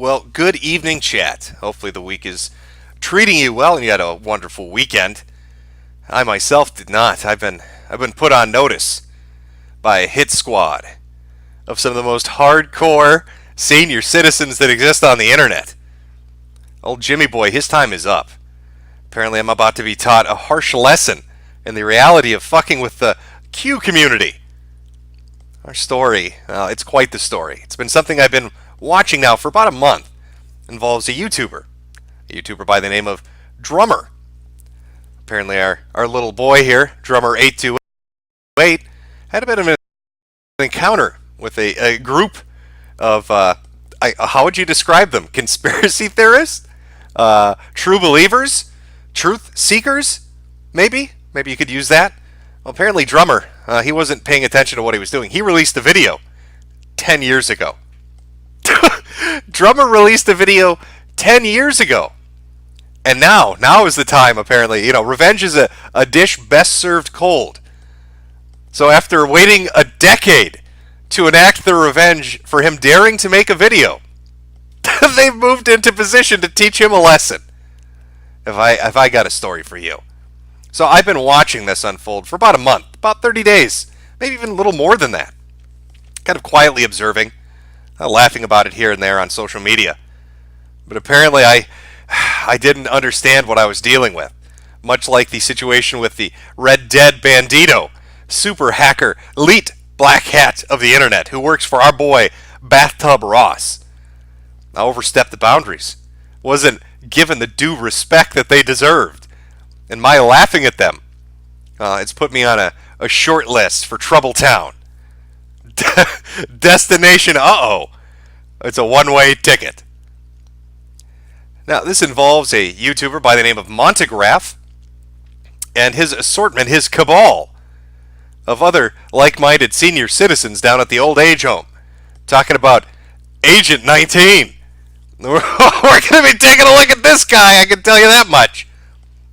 Well, good evening, chat. Hopefully the week is treating you well and you had a wonderful weekend. I myself did not. I've been put on notice by a hit squad of some of the most hardcore senior citizens that exist on the internet. Old Jimmy boy, his time is up. Apparently I'm about to be taught a harsh lesson in the reality of fucking with the Q community. Our story, it's quite the story. It's been something I've been watching now for about a month. It involves a YouTuber by the name of Drumr. Apparently our little boy here, Drumr828, had a bit of an encounter with a group of, how would you describe them? Conspiracy theorists? True believers? Truth seekers? Maybe you could use that. Well, apparently Drumr, he wasn't paying attention to what he was doing. He released a video 10 years ago. Drumr released a video 10 years ago. And now is the time, apparently. Revenge is a dish best served cold. So after waiting a decade to enact their revenge for him daring to make a video, they've moved into position to teach him a lesson. If I got a story for you. So I've been watching this unfold for about a month, about 30 days, maybe even a little more than that. Kind of quietly observing, laughing about it here and there on social media. But apparently I didn't understand what I was dealing with. Much like the situation with the Red Dead Bandito, super hacker, elite black hat of the internet, who works for our boy Bathtub Ross. I overstepped the boundaries. Wasn't given the due respect that they deserved. And my laughing at them, it's put me on a short list for Trouble Town. Destination uh-oh. It's a one-way ticket. Now, this involves a YouTuber by the name of Metokur and his assortment, his cabal of other like-minded senior citizens down at the old age home. Talking about Agent 19. We're going to be taking a look at this guy, I can tell you that much.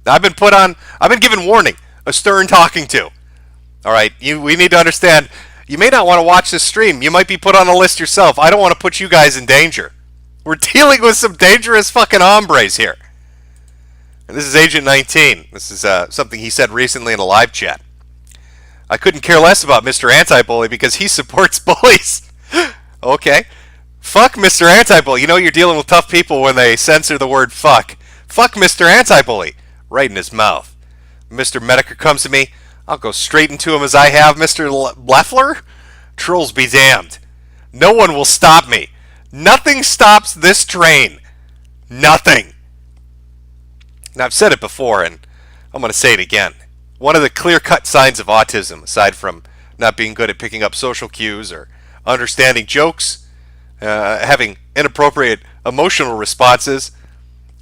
I've been given warning, a stern talking to. All right, we need to understand, you may not want to watch this stream. You might be put on a list yourself. I don't want to put you guys in danger. We're dealing with some dangerous fucking hombres here. And this is Agent 19. This is something he said recently in a live chat. I couldn't care less about Mr. Anti-Bully because he supports bullies. Okay. Fuck Mr. Anti-Bully. You know you're dealing with tough people when they censor the word fuck. Fuck Mr. Anti-Bully. Right in his mouth. Mr. Metokur comes to me, I'll go straight into him as I have Mr. Leffler. Trolls be damned. No one will stop me. Nothing stops this train. Nothing. Now, I've said it before, and I'm going to say it again. One of the clear-cut signs of autism, aside from not being good at picking up social cues or understanding jokes, having inappropriate emotional responses,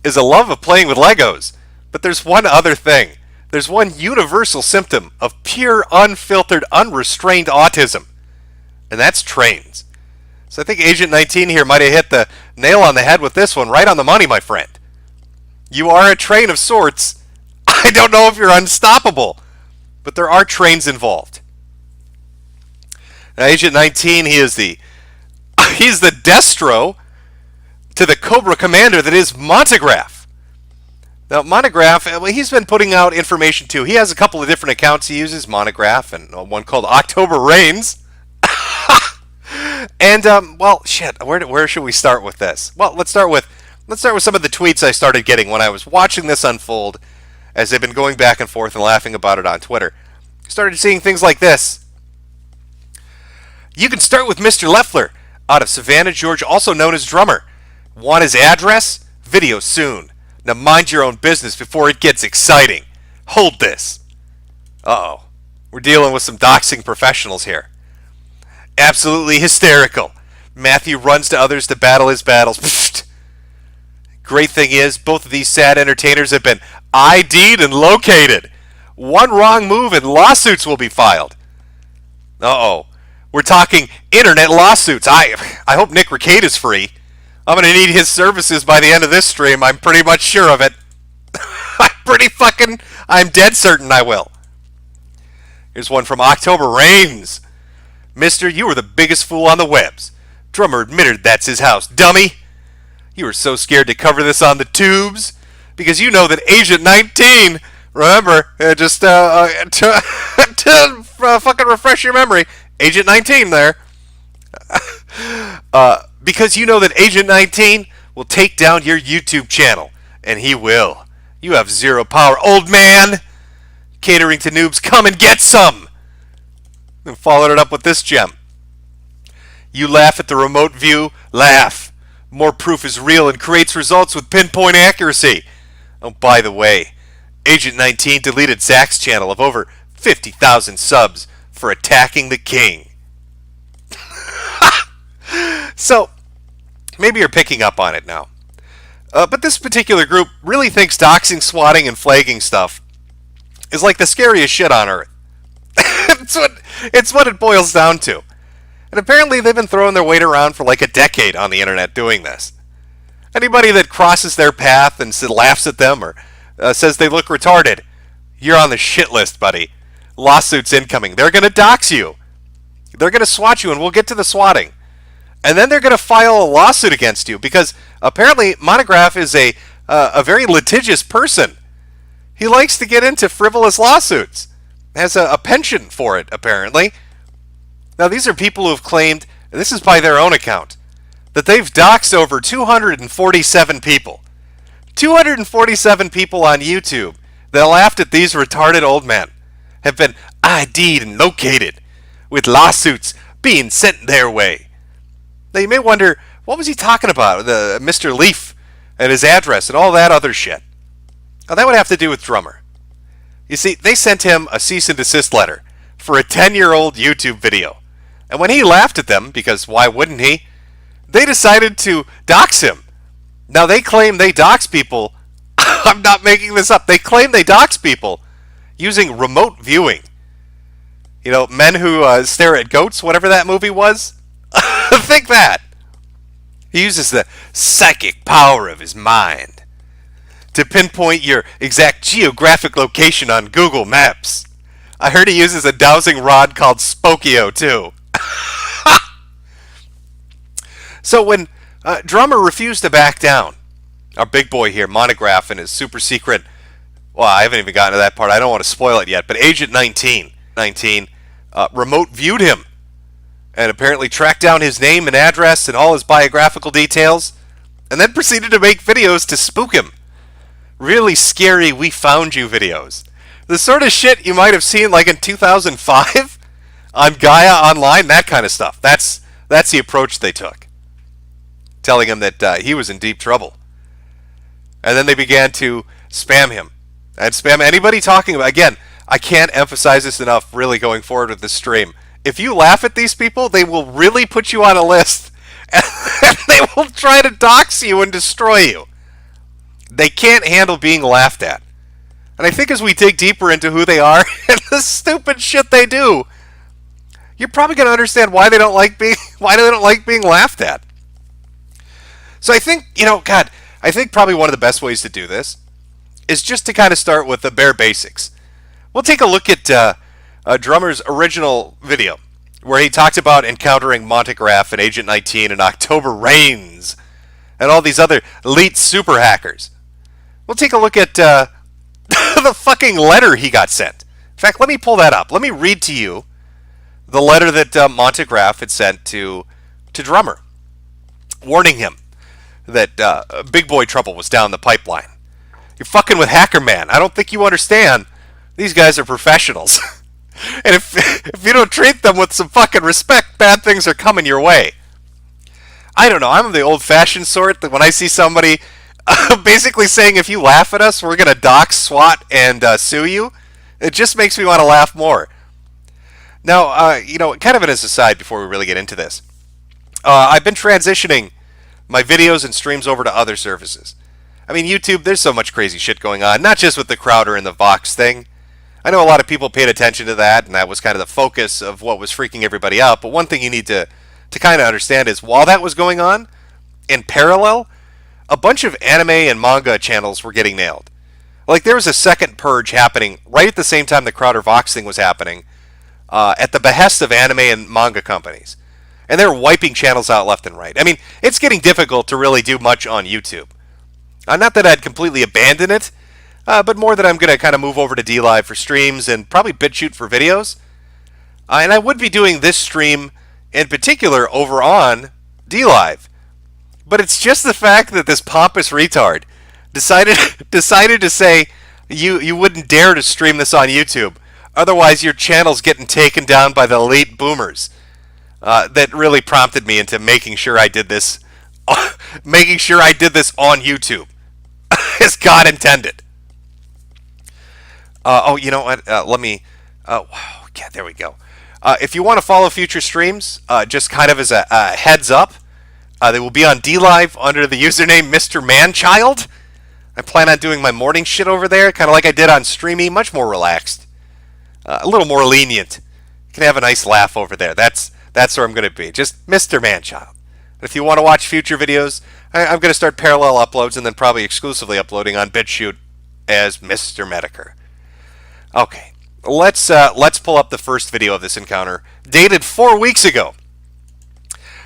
is a love of playing with Legos. But there's one other thing. There's one universal symptom of pure, unfiltered, unrestrained autism. And that's trains. So I think Agent 19 here might have hit the nail on the head with this one. Right on the money, my friend. You are a train of sorts. I don't know if you're unstoppable. But there are trains involved. Now, Agent 19, he's the Destro to the Cobra Commander that is Metokur. Now, Metokur, he's been putting out information too. He has a couple of different accounts he uses, Metokur, and one called October Rains. And, well, shit, where should we start with this? Well, let's start with some of the tweets I started getting when I was watching this unfold, as they've been going back and forth and laughing about it on Twitter. Started seeing things like this. You can start with Mr. Leffler, out of Savannah, Georgia, also known as Drumr. Want his address? Video soon. Now mind your own business before it gets exciting. Hold this. Uh-oh. We're dealing with some doxing professionals here. Absolutely hysterical. Matthew runs to others to battle his battles. Pfft. Great thing is, both of these sad entertainers have been ID'd and located. One wrong move and lawsuits will be filed. Uh-oh. We're talking internet lawsuits. I hope Nick Ricade is free. I'm going to need his services by the end of this stream. I'm pretty much sure of it. I'm dead certain I will. Here's one from October Rains. Mister, you were the biggest fool on the webs. Drumr admitted that's his house. Dummy. You were so scared to cover this on the tubes because you know that Agent 19, remember, to fucking refresh your memory, Agent 19 there. Because you know that Agent 19 will take down your YouTube channel. And he will. You have zero power, old man. Catering to noobs, come and get some. And followed it up with this gem. You laugh at the remote view, laugh. More proof is real and creates results with pinpoint accuracy. Oh, by the way, Agent 19 deleted Zach's channel of over 50,000 subs for attacking the king. So, maybe you're picking up on it now. But this particular group really thinks doxing, swatting, and flagging stuff is like the scariest shit on earth. It's what it boils down to. And apparently they've been throwing their weight around for like a decade on the internet doing this. Anybody that crosses their path and laughs at them or says they look retarded, you're on the shit list, buddy. Lawsuits incoming. They're going to dox you. They're going to swat you, and we'll get to the swatting. And then they're going to file a lawsuit against you because apparently Monograph is a very litigious person. He likes to get into frivolous lawsuits. Has a penchant for it, apparently. Now, these are people who have claimed, and this is by their own account, that they've doxed over 247 people. 247 people on YouTube that laughed at these retarded old men have been ID'd and located, with lawsuits being sent their way. Now, you may wonder, what was he talking about? The Mr. Leaf and his address and all that other shit. Now, that would have to do with Drumr. You see, they sent him a cease and desist letter for a 10-year-old YouTube video. And when he laughed at them, because why wouldn't he, they decided to dox him. Now, they claim they dox people. I'm not making this up. They claim they dox people using remote viewing. You know, men who stare at goats, whatever that movie was. Think that. He uses the psychic power of his mind to pinpoint your exact geographic location on Google Maps. I heard he uses a dowsing rod called Spokio, too. So when Drumr refused to back down, our big boy here, Monograph, and his super secret, well, I haven't even gotten to that part. I don't want to spoil it yet, but Agent 19 remote viewed him and apparently tracked down his name and address and all his biographical details and then proceeded to make videos to spook him. Really scary "we found you" videos. The sort of shit you might have seen like in 2005 on Gaia Online, that kind of stuff. That's the approach they took. Telling him that he was in deep trouble. And then they began to spam him. And spam anybody talking about, again, I can't emphasize this enough really going forward with this stream. If you laugh at these people, they will really put you on a list. And they will try to dox you and destroy you. They can't handle being laughed at. And I think as we dig deeper into who they are and the stupid shit they do, you're probably going to understand why they don't like being laughed at. So I think, I think probably one of the best ways to do this is just to kind of start with the bare basics. We'll take a look at Drumr's original video, where he talked about encountering Monograph and Agent 19 and October Reigns and all these other elite super hackers. We'll take a look at the fucking letter he got sent. In fact, let me pull that up. Let me read to you the letter that Monograph had sent to Drumr, warning him that big boy trouble was down the pipeline. You're fucking with Hacker Man. I don't think you understand. These guys are professionals. And if you don't treat them with some fucking respect, bad things are coming your way. I don't know. I'm the old-fashioned sort that when I see somebody basically saying, if you laugh at us, we're going to dox, swat, and sue you, it just makes me want to laugh more. Now, kind of as an aside before we really get into this, I've been transitioning my videos and streams over to other services. I mean, YouTube, there's so much crazy shit going on, not just with the Crowder and the Vox thing. I know a lot of people paid attention to that, and that was kind of the focus of what was freaking everybody out. But one thing you need to kind of understand is while that was going on, in parallel, a bunch of anime and manga channels were getting nailed. Like, there was a second purge happening right at the same time the Crowder Vox thing was happening, at the behest of anime and manga companies. and they're wiping channels out left and right. I mean, it's getting difficult to really do much on YouTube. Not that I'd completely abandon it, but more that I'm going to kind of move over to DLive for streams and probably BitChute for videos. And I would be doing this stream in particular over on DLive. But it's just the fact that this pompous retard decided to say you wouldn't dare to stream this on YouTube. Otherwise, your channel's getting taken down by the elite boomers. That really prompted me into making sure I did this on YouTube, as God intended. Oh, you know what? Let me. Yeah, there we go. If you want to follow future streams, just kind of as a heads up, they will be on DLive under the username Mr. Manchild. I plan on doing my morning shit over there, kind of like I did on Streamy, much more relaxed, a little more lenient. You can have a nice laugh over there. That's where I'm going to be, just Mr. Manchild. If you want to watch future videos, I'm going to start parallel uploads and then probably exclusively uploading on BitChute as Mr. Metokur. Okay, let's pull up the first video of this encounter, dated 4 weeks ago.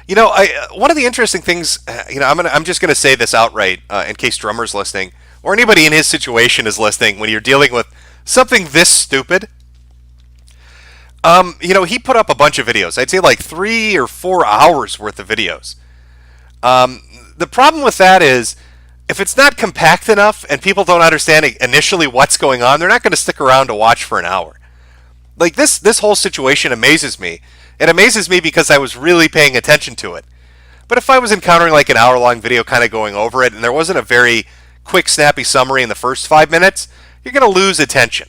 You know, one of the interesting things, I'm just going to say this outright in case Drumr's listening, or anybody in his situation is listening when you're dealing with something this stupid. He put up a bunch of videos. I'd say like 3 or 4 hours worth of videos. The problem with that is, if it's not compact enough and people don't understand initially what's going on, they're not going to stick around to watch for an hour. Like this whole situation amazes me. It amazes me because I was really paying attention to it. But if I was encountering like an hour-long video kind of going over it and there wasn't a very quick, snappy summary in the first 5 minutes, you're going to lose attention.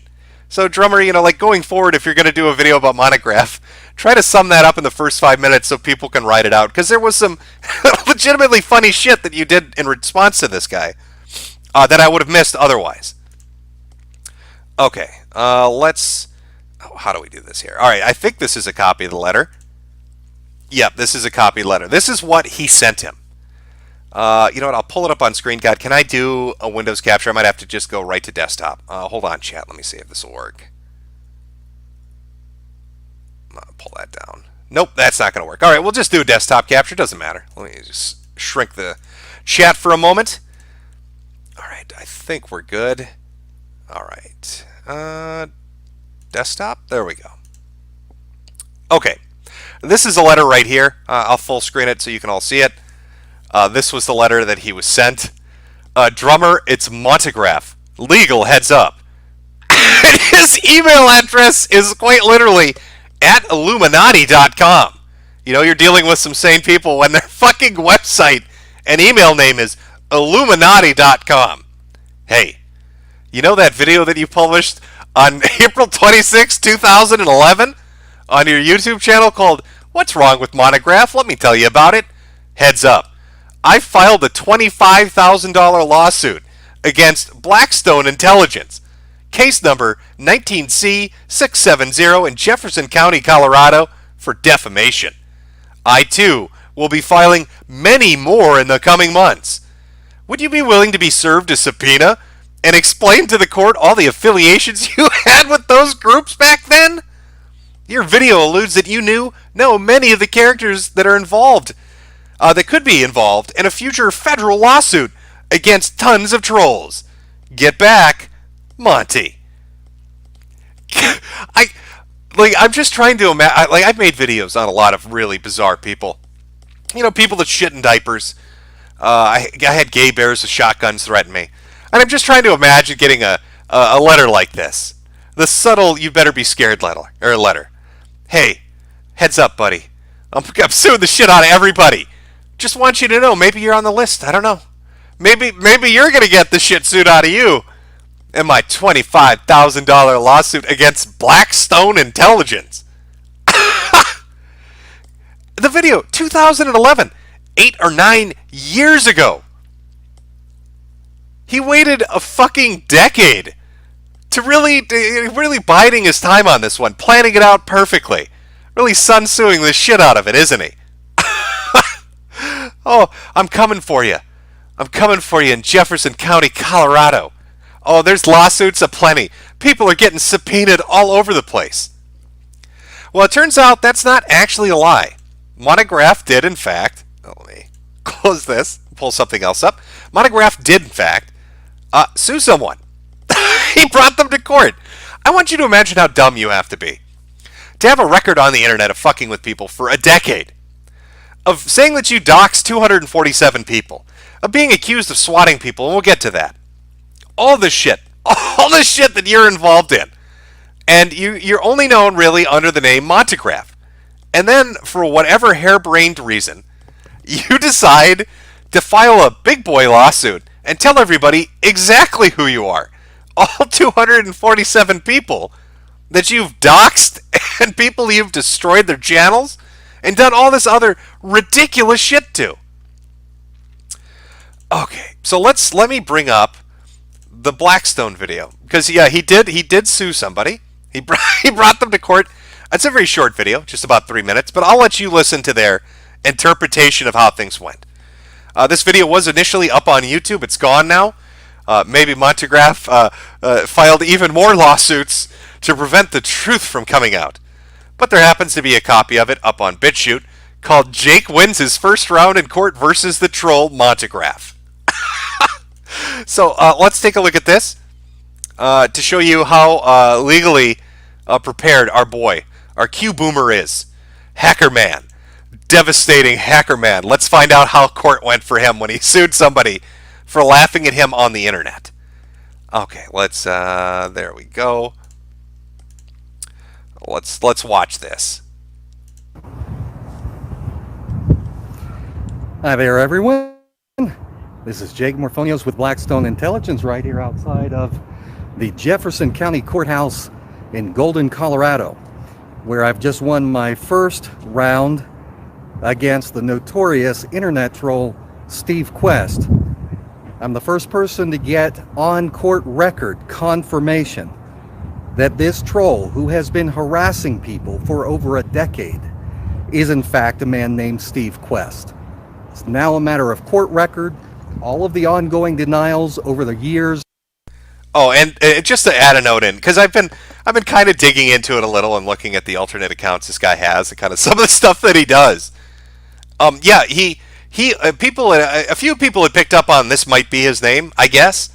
So Drumr, like going forward, if you're going to do a video about Monograph, try to sum that up in the first 5 minutes so people can write it out. Because there was some legitimately funny shit that you did in response to this guy that I would have missed otherwise. Okay, let's... how do we do this here? All right, I think this is a copy of the letter. Yep, this is a copy letter. This is what he sent him. You know what? I'll pull it up on screen. God, can I do a Windows capture? I might have to just go right to desktop. Hold on, chat. Let me see if this will work. Pull that down. Nope, that's not going to work. All right, we'll just do a desktop capture. Doesn't matter. Let me just shrink the chat for a moment. All right, I think we're good. All right. Desktop. There we go. Okay. This is a letter right here. I'll full screen it so you can all see it. This was the letter that he was sent. Drumr, it's Monograph. Legal, heads up. His email address is quite literally at Illuminati.com. You know, you're dealing with some sane people when their fucking website and email name is Illuminati.com. Hey, you know that video that you published on April 26, 2011 on your YouTube channel called What's Wrong with Monograph? Let me tell you about it. Heads up. I filed a $25,000 lawsuit against Blackstone Intelligence, case number 19C670 in Jefferson County, Colorado, for defamation. I, too, will be filing many more in the coming months. Would you be willing to be served a subpoena and explain to the court all the affiliations you had with those groups back then? Your video alludes that you know many of the characters that are involved, that could be involved in a future federal lawsuit against tons of trolls. Get back, Monty. I'm just trying to imagine. I've made videos on a lot of really bizarre people. You know, people that shit in diapers. I had gay bears with shotguns threaten me. And I'm just trying to imagine getting a letter like this. The subtle, you better be scared letter. Hey, heads up, buddy. I'm suing the shit out of everybody. Just want you to know, maybe you're on the list. I don't know. Maybe you're going to get the shit sued out of you in my $25,000 lawsuit against Blackstone Intelligence. The video, 2011, 8 or 9 years ago. He waited a fucking decade to really biding his time on this one, planning it out perfectly. Really sun-suing the shit out of it, isn't he? Oh, I'm coming for you. I'm coming for you in Jefferson County, Colorado. Oh, there's lawsuits aplenty. People are getting subpoenaed all over the place. Well, it turns out that's not actually a lie. Monograph did, in fact, let me close this, pull something else up. Monograph did, in fact, sue someone. He brought them to court. I want you to imagine how dumb you have to be to have a record on the internet of fucking with people for a decade, of saying that you doxed 247 people, of being accused of swatting people, and we'll get to that. All this shit that you're involved in. And you're only known really under the name Montegraph. And then, for whatever harebrained reason, you decide to file a big boy lawsuit and tell everybody exactly who you are. All 247 people that you've doxed and people you've destroyed their channels and done all this other ridiculous shit to. Okay, so let me bring up the Blackstone video, because yeah, he did sue somebody. He brought them to court. It's a very short video, just about 3 minutes, but I'll let you listen to their interpretation of how things went. This video was initially up on YouTube. It's gone now. Maybe Montegraph filed even more lawsuits to prevent the truth from coming out. But there happens to be a copy of it up on BitChute called Jake Wins His First Round in Court versus the Troll Montegraph. So let's take a look at this to show you how legally prepared our boy, our Q-Boomer is. Hacker Man. Devastating hacker man. Let's find out how court went for him when he sued somebody for laughing at him on the internet. Okay, let's there we go. Let's watch this. Hi there, everyone. This is Jake Morphonios with Blackstone Intelligence right here outside of the Jefferson County Courthouse in Golden, Colorado, where I've just won my first round against the notorious internet troll Steve Quest. I'm the first person to get on court record confirmation that this troll, who has been harassing people for over a decade, is in fact a man named Steve Quest. It's now a matter of court record. All of the ongoing denials over the years. Oh, and just to add a note in, because I've been kind of digging into it a little and looking at the alternate accounts this guy has and kind of some of the stuff that he does. Yeah, a few people had picked up on this might be his name, I guess,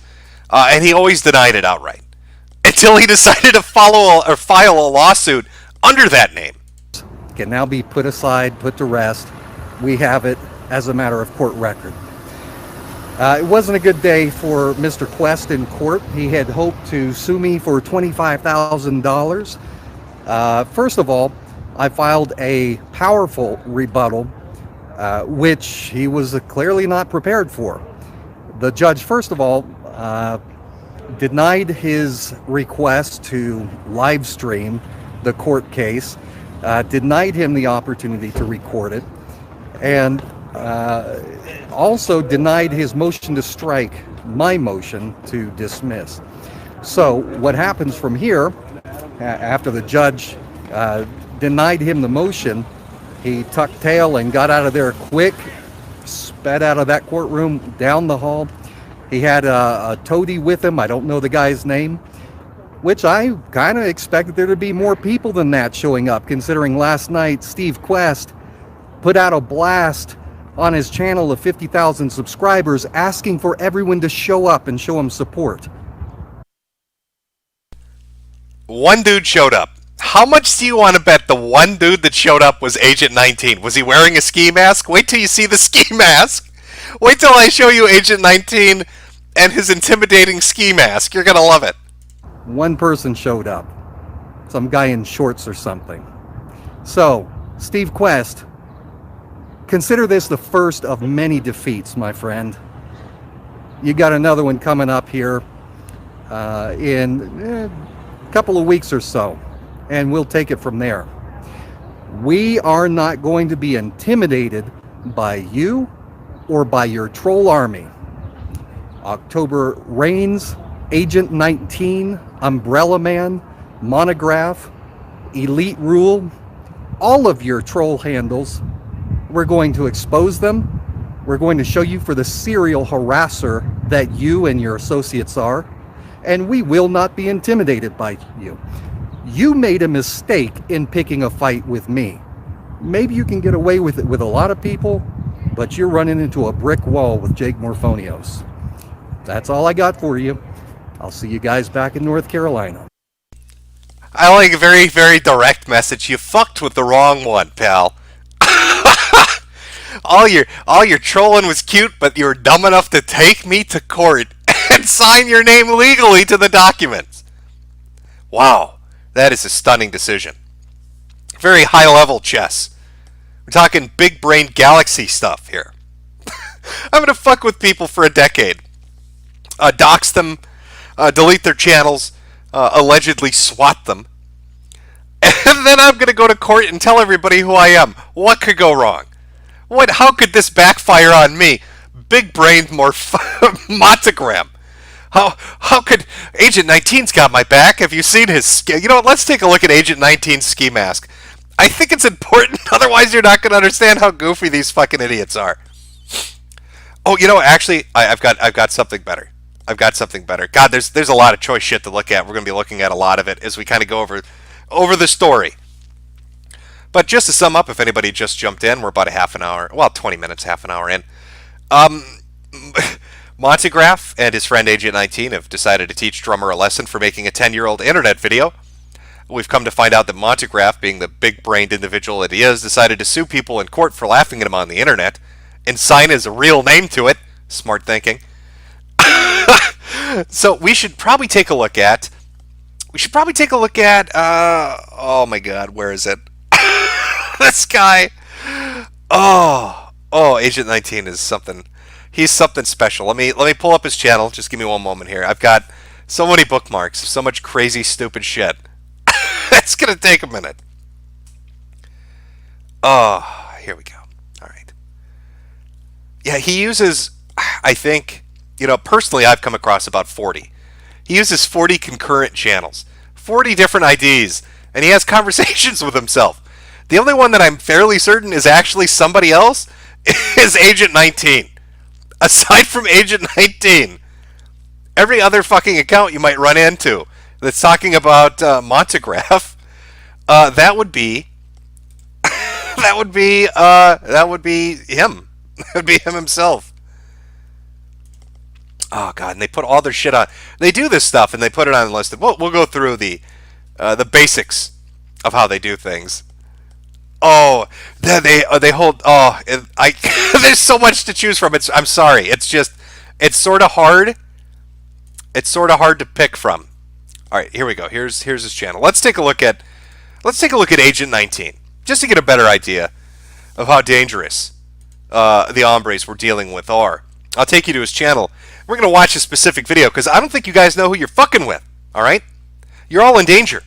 and he always denied it outright until he decided to file a lawsuit under that name. Can now be put aside, put to rest. We have it as a matter of court record. It wasn't a good day for Mr. Quest in court. He had hoped to sue me for $25,000. First of all, I filed a powerful rebuttal, which he was clearly not prepared for. The judge, first of all, denied his request to live stream the court case, denied him the opportunity to record it, and also denied his motion to strike my motion to dismiss. So what happens from here, after the judge denied him the motion, he tucked tail and got out of there quick, sped out of that courtroom, down the hall. He had a toady with him. I don't know the guy's name, which I kind of expected there to be more people than that showing up, considering last night Steve Quest put out a blast on his channel of 50,000 subscribers asking for everyone to show up and show him support. One dude showed up. How much do you want to bet the one dude that showed up was Agent 19? Was he wearing a ski mask? Wait till you see the ski mask. Wait till I show you Agent 19 and his intimidating ski mask. You're going to love it. One person showed up. Some guy in shorts or something. So, Steve Quest, consider this the first of many defeats, my friend. You got another one coming up here in a couple of weeks or so, and we'll take it from there. We are not going to be intimidated by you or by your troll army. October Reigns, Agent 19, Umbrella Man, Monograph, Elite Rule, all of your troll handles. We're going to expose them. We're going to show you for the serial harasser that you and your associates are, and we will not be intimidated by you. You made a mistake in picking a fight with me. maybe you can get away with it with a lot of people, but you're running into a brick wall with Jake Morphonios. That's all I got for you. I'll see you guys back in North Carolina. I like a very, very direct message. You fucked with the wrong one, pal. all your trolling was cute, but you were dumb enough to take me to court and sign your name legally to the documents. Wow, that is a stunning decision. Very high level chess. We're talking big brain galaxy stuff here. I'm gonna fuck with people for a decade, dox them, delete their channels, allegedly swat them, and then I'm gonna go to court and tell everybody who I am. What could go wrong? How could this backfire on me? Big brained motogram. How could Agent 19's got my back? Have you seen his ski? You know what? Let's take a look at Agent 19's ski mask. I think it's important. Otherwise, you're not going to understand how goofy these fucking idiots are. Oh, you know, actually, I've got something better. I've got something better. God, there's a lot of choice shit to look at. We're going to be looking at a lot of it as we kind of go over the story. But just to sum up, if anybody just jumped in, we're about a half an hour, well, 20 minutes, half an hour in. Montegraph and his friend Agent 19 have decided to teach Drumr a lesson for making a 10-year-old internet video. We've come to find out that Montegraph, being the big-brained individual that he is, decided to sue people in court for laughing at him on the internet and sign his real name to it. Smart thinking. So we should probably take a look at... oh my god, where is it? This guy... Oh, Agent 19 is something... He's something special. Let me pull up his channel. Just give me one moment here. I've got so many bookmarks, so much crazy, stupid shit. It's gonna take a minute. Oh, here we go. All right. Yeah, he uses, I think, personally I've come across about 40. He uses 40 concurrent channels, 40 different IDs, and he has conversations with himself. The only one that I'm fairly certain is actually somebody else is Agent 19. Aside from Agent 19, every other fucking account you might run into that's talking about Montegraph, that would be that would be him. That would be him himself. Oh god, and they put all their shit on. They do this stuff and they put it on the list. We'll go through the basics of how they do things. Oh, they hold. Oh, there's so much to choose from. I'm sorry. It's sort of hard. It's sort of hard to pick from. All right, here we go. Here's his channel. Let's take a look at Agent 19 just to get a better idea of how dangerous the hombres we're dealing with are. I'll take you to his channel. We're gonna watch a specific video because I don't think you guys know who you're fucking with. All right, you're all in danger.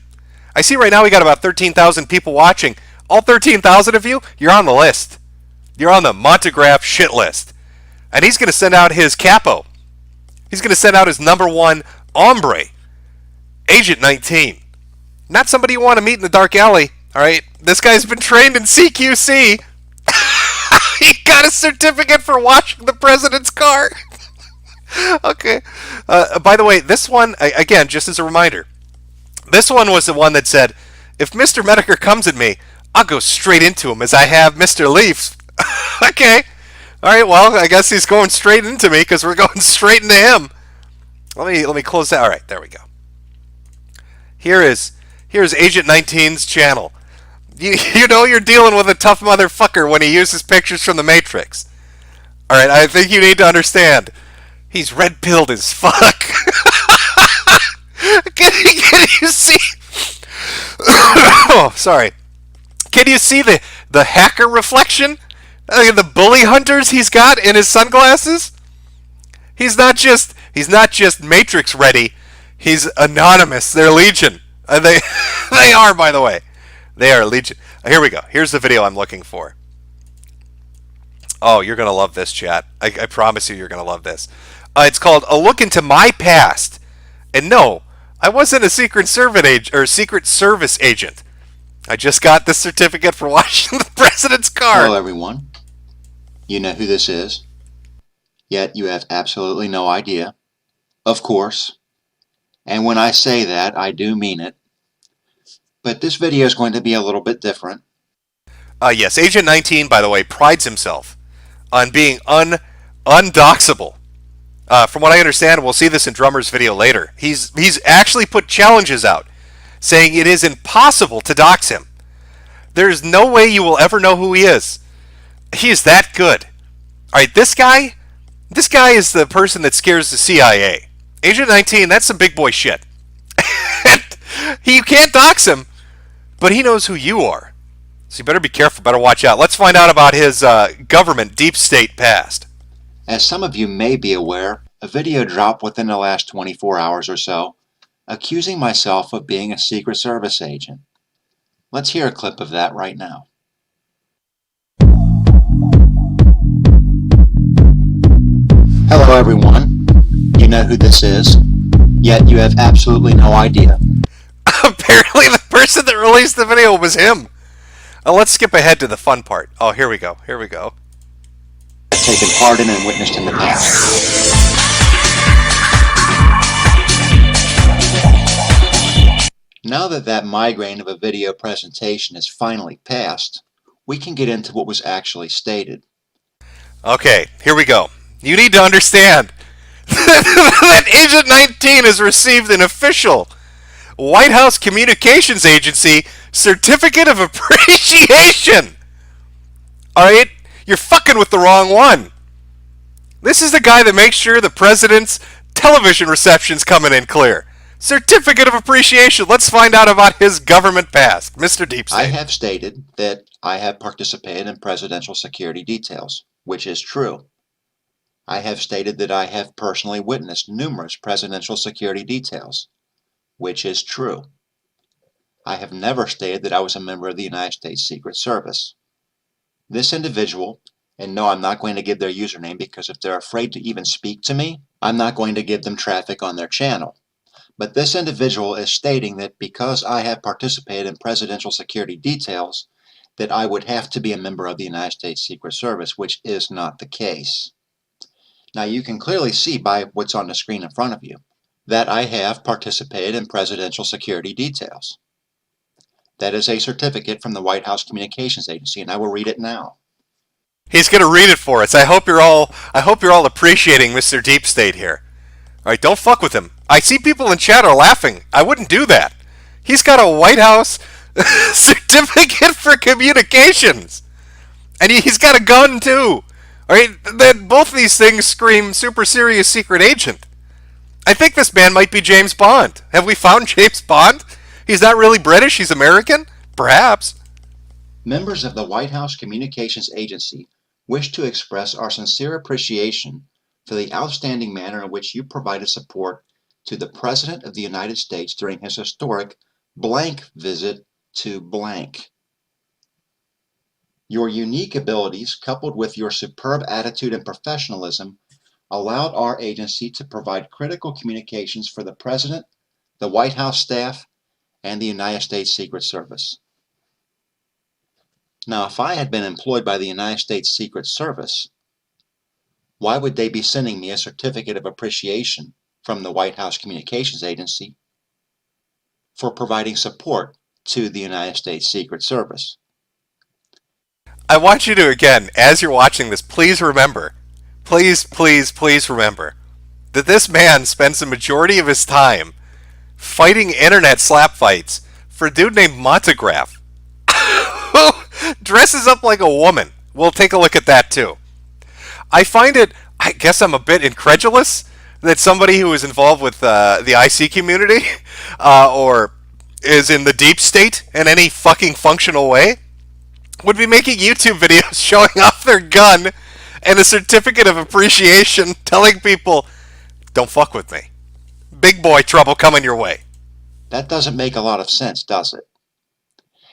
I see right now we got about 13,000 people watching. All 13,000 of you, you're on the list. You're on the Montegraph shit list. And he's going to send out his capo. He's going to send out his number one hombre, Agent 19. Not somebody you want to meet in the dark alley, all right? This guy's been trained in CQC. He got a certificate for washing the president's car. Okay. By the way, this one, again, just as a reminder, this one was the one that said, if Mr. Metokur comes at me, I'll go straight into him as I have Mr. Leaf. Okay. All right, well, I guess he's going straight into me because we're going straight into him. Let me close that. All right, there we go. Here's Agent 19's channel. You know you're dealing with a tough motherfucker when he uses pictures from the Matrix. All right, I think you need to understand. He's red-pilled as fuck. Can you see? Oh, sorry. Can you see the hacker reflection? The bully hunters he's got in his sunglasses? He's not just Matrix ready. He's anonymous. They're Legion. They are, by the way. They are Legion. Here we go. Here's the video I'm looking for. Oh, you're going to love this, chat. I promise you're going to love this. It's called A Look Into My Past. And no, I wasn't a Secret Service agent. I just got the certificate for washing the president's car. Hello, everyone. You know who this is, yet you have absolutely no idea. Of course. And when I say that, I do mean it. But this video is going to be a little bit different. Yes, Agent 19, by the way, prides himself on being undoxable. From what I understand, we'll see this in Drumr's video later. He's actually put challenges out saying it is impossible to dox him. There's no way you will ever know who he is. He is that good. All right, this guy is the person that scares the CIA. Agent 19, that's some big boy shit. You can't dox him, but he knows who you are. So you better be careful, better watch out. Let's find out about his government deep state past. As some of you may be aware, a video dropped within the last 24 hours or so, accusing myself of being a Secret Service agent. Let's hear a clip of that right now. Hello everyone. You know who this is, yet you have absolutely no idea. Apparently the person that released the video was him. Let's skip ahead to the fun part. Oh, here we go. I've taken part in and witnessed in the past. Now that migraine of a video presentation is finally past, we can get into what was actually stated. Okay, here we go. You need to understand that Agent 19 has received an official White House Communications Agency Certificate of Appreciation. Alright? You're fucking with the wrong one. This is the guy that makes sure the president's television reception's coming in clear. Certificate of Appreciation. Let's find out about his government past. Mr. Deep State. I have stated that I have participated in presidential security details, which is true. I have stated that I have personally witnessed numerous presidential security details, which is true. I have never stated that I was a member of the United States Secret Service. This individual, and no, I'm not going to give their username because if they're afraid to even speak to me, I'm not going to give them traffic on their channel. But this individual is stating that because I have participated in presidential security details, that I would have to be a member of the United States Secret Service, which is not the case. Now you can clearly see by what's on the screen in front of you that I have participated in presidential security details. That is a certificate from the White House Communications Agency, and I will read it now. He's going to read it for us. I hope you're all appreciating Mr. Deep State here. All right, don't fuck with him. I see people in chat are laughing. I wouldn't do that. He's got a White House certificate for communications. And he's got a gun too. All right, both of these things scream super serious secret agent. I think this man might be James Bond. Have we found James Bond? He's not really British, he's American? Perhaps. Members of the White House Communications Agency wish to express our sincere appreciation for the outstanding manner in which you provided support to the President of the United States during his historic blank visit to blank. Your unique abilities, coupled with your superb attitude and professionalism, allowed our agency to provide critical communications for the President, the White House staff, and the United States Secret Service. Now, if I had been employed by the United States Secret Service, why would they be sending me a certificate of appreciation from the White House Communications Agency for providing support to the United States Secret Service? I want you to, again, as you're watching this, please remember, please remember that this man spends the majority of his time fighting internet slap fights for a dude named Metokur, who dresses up like a woman. We'll take a look at that too. I guess I'm a bit incredulous that somebody who is involved with the IC community or is in the deep state in any fucking functional way would be making YouTube videos showing off their gun and a certificate of appreciation telling people, don't fuck with me. Big boy trouble coming your way. That doesn't make a lot of sense, does it?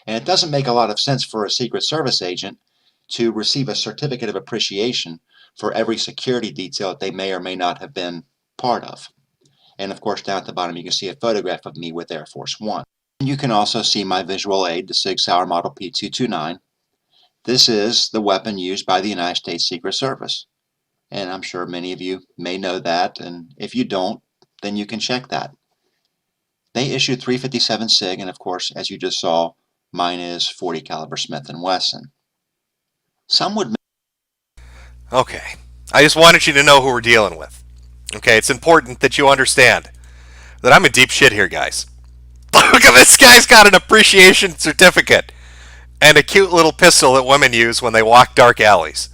And it doesn't make a lot of sense for a Secret Service agent to receive a certificate of appreciation for every security detail that they may or may not have been part of. And of course, down at the bottom you can see a photograph of me with Air Force One. And you can also see my visual aid, the Sig Sauer Model P229. This is the weapon used by the United States Secret Service. And I'm sure many of you may know that, and if you don't, then you can check that. They issued 357 SIG, and of course, as you just saw, Mine is .40 caliber Smith & Wesson. Some would... Okay. I just wanted you to know who we're dealing with. Okay, it's important that you understand that I'm in deep shit here, guys. Look at this guy's got an appreciation certificate and a cute little pistol that women use when they walk dark alleys.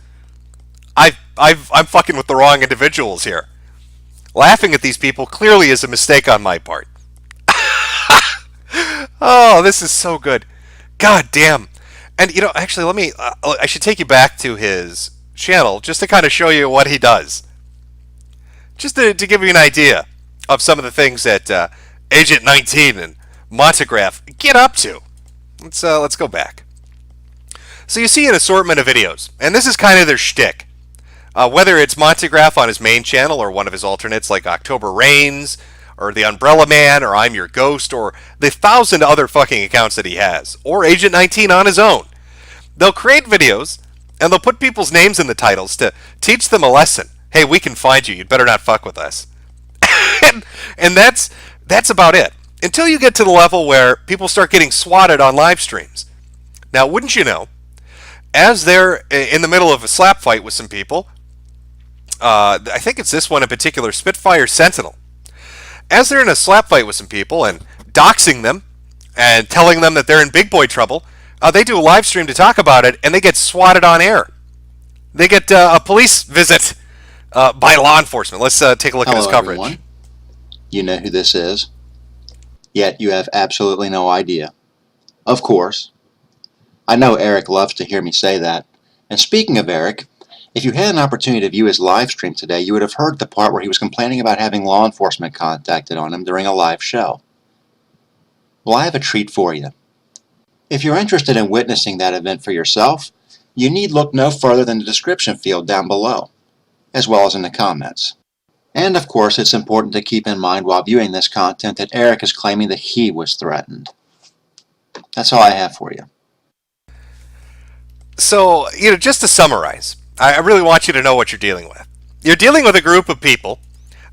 I'm fucking with the wrong individuals here. Laughing at these people clearly is a mistake on my part. Oh, this is so good. God damn. And, actually, I should take you back to his channel just to kind of show you what he does. Just to give you an idea of some of the things that Agent 19 and Metokur get up to. Let's go back. So you see an assortment of videos, and this is kind of their shtick. Whether it's Metokur on his main channel or one of his alternates like October Rains or The Umbrella Man or I'm Your Ghost or the 1,000 other fucking accounts that he has, or Agent 19 on his own. They'll create videos and they'll put people's names in the titles to teach them a lesson. Hey, we can find you. You'd better not fuck with us. and that's about it. Until you get to the level where people start getting swatted on live streams. Now, wouldn't you know, as they're in the middle of a slap fight with some people, I think it's this one in particular, Spitfire Sentinel. As they're in a slap fight with some people and doxing them and telling them that they're in big boy trouble, they do a live stream to talk about it, and they get swatted on air. They get a police visit by law enforcement. Let's take a look at his coverage. Everyone. You know who this is, yet you have absolutely no idea. Of course. I know Eric loves to hear me say that. And speaking of Eric, if you had an opportunity to view his live stream today, you would have heard the part where he was complaining about having law enforcement contacted on him during a live show. Well, I have a treat for you. If you're interested in witnessing that event for yourself, you need look no further than the description field down below, as well as in the comments. And of course, it's important to keep in mind while viewing this content that Eric is claiming that he was threatened. That's all I have for you. So, just to summarize, I really want you to know what you're dealing with. You're dealing with a group of people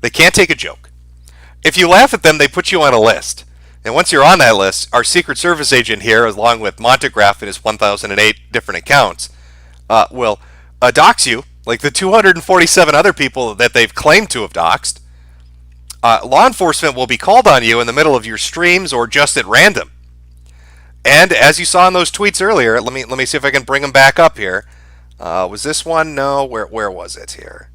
that can't take a joke. If you laugh at them, they put you on a list. And once you're on that list, our Secret Service agent here, along with Metokur and his 1,008 different accounts, will dox you, like the 247 other people that they've claimed to have doxed. Law enforcement will be called on you in the middle of your streams or just at random. And as you saw in those tweets earlier, let me see if I can bring them back up here. Was this one? No. Where was it here?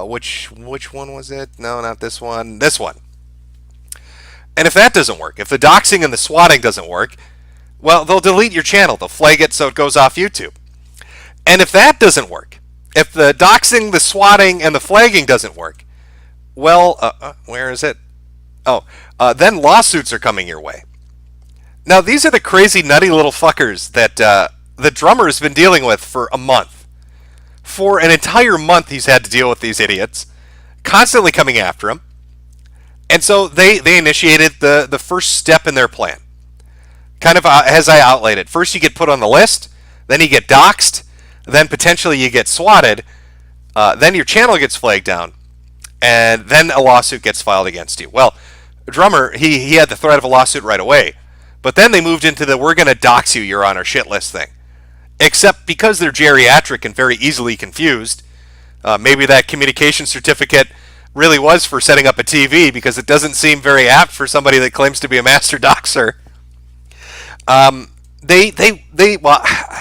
Which one was it? No, not this one. This one. And if that doesn't work, if the doxing and the swatting doesn't work, well, they'll delete your channel. They'll flag it so it goes off YouTube. And if that doesn't work, if the doxing, the swatting, and the flagging doesn't work, well, where is it? Oh, then lawsuits are coming your way. Now, these are the crazy, nutty little fuckers that the Drumr has been dealing with for a month. For an entire month, he's had to deal with these idiots, constantly coming after him. And so they initiated the first step in their plan. Kind of as I outlined it. First, you get put on the list. Then you get doxed. Then potentially you get swatted. Then your channel gets flagged down. And then a lawsuit gets filed against you. Well, Drumr, he had the threat of a lawsuit right away. But then they moved into the we're going to dox you, you're on our shit list thing. Except because they're geriatric and very easily confused, maybe that communication certificate really was for setting up a TV because it doesn't seem very apt for somebody that claims to be a master doxer. Well,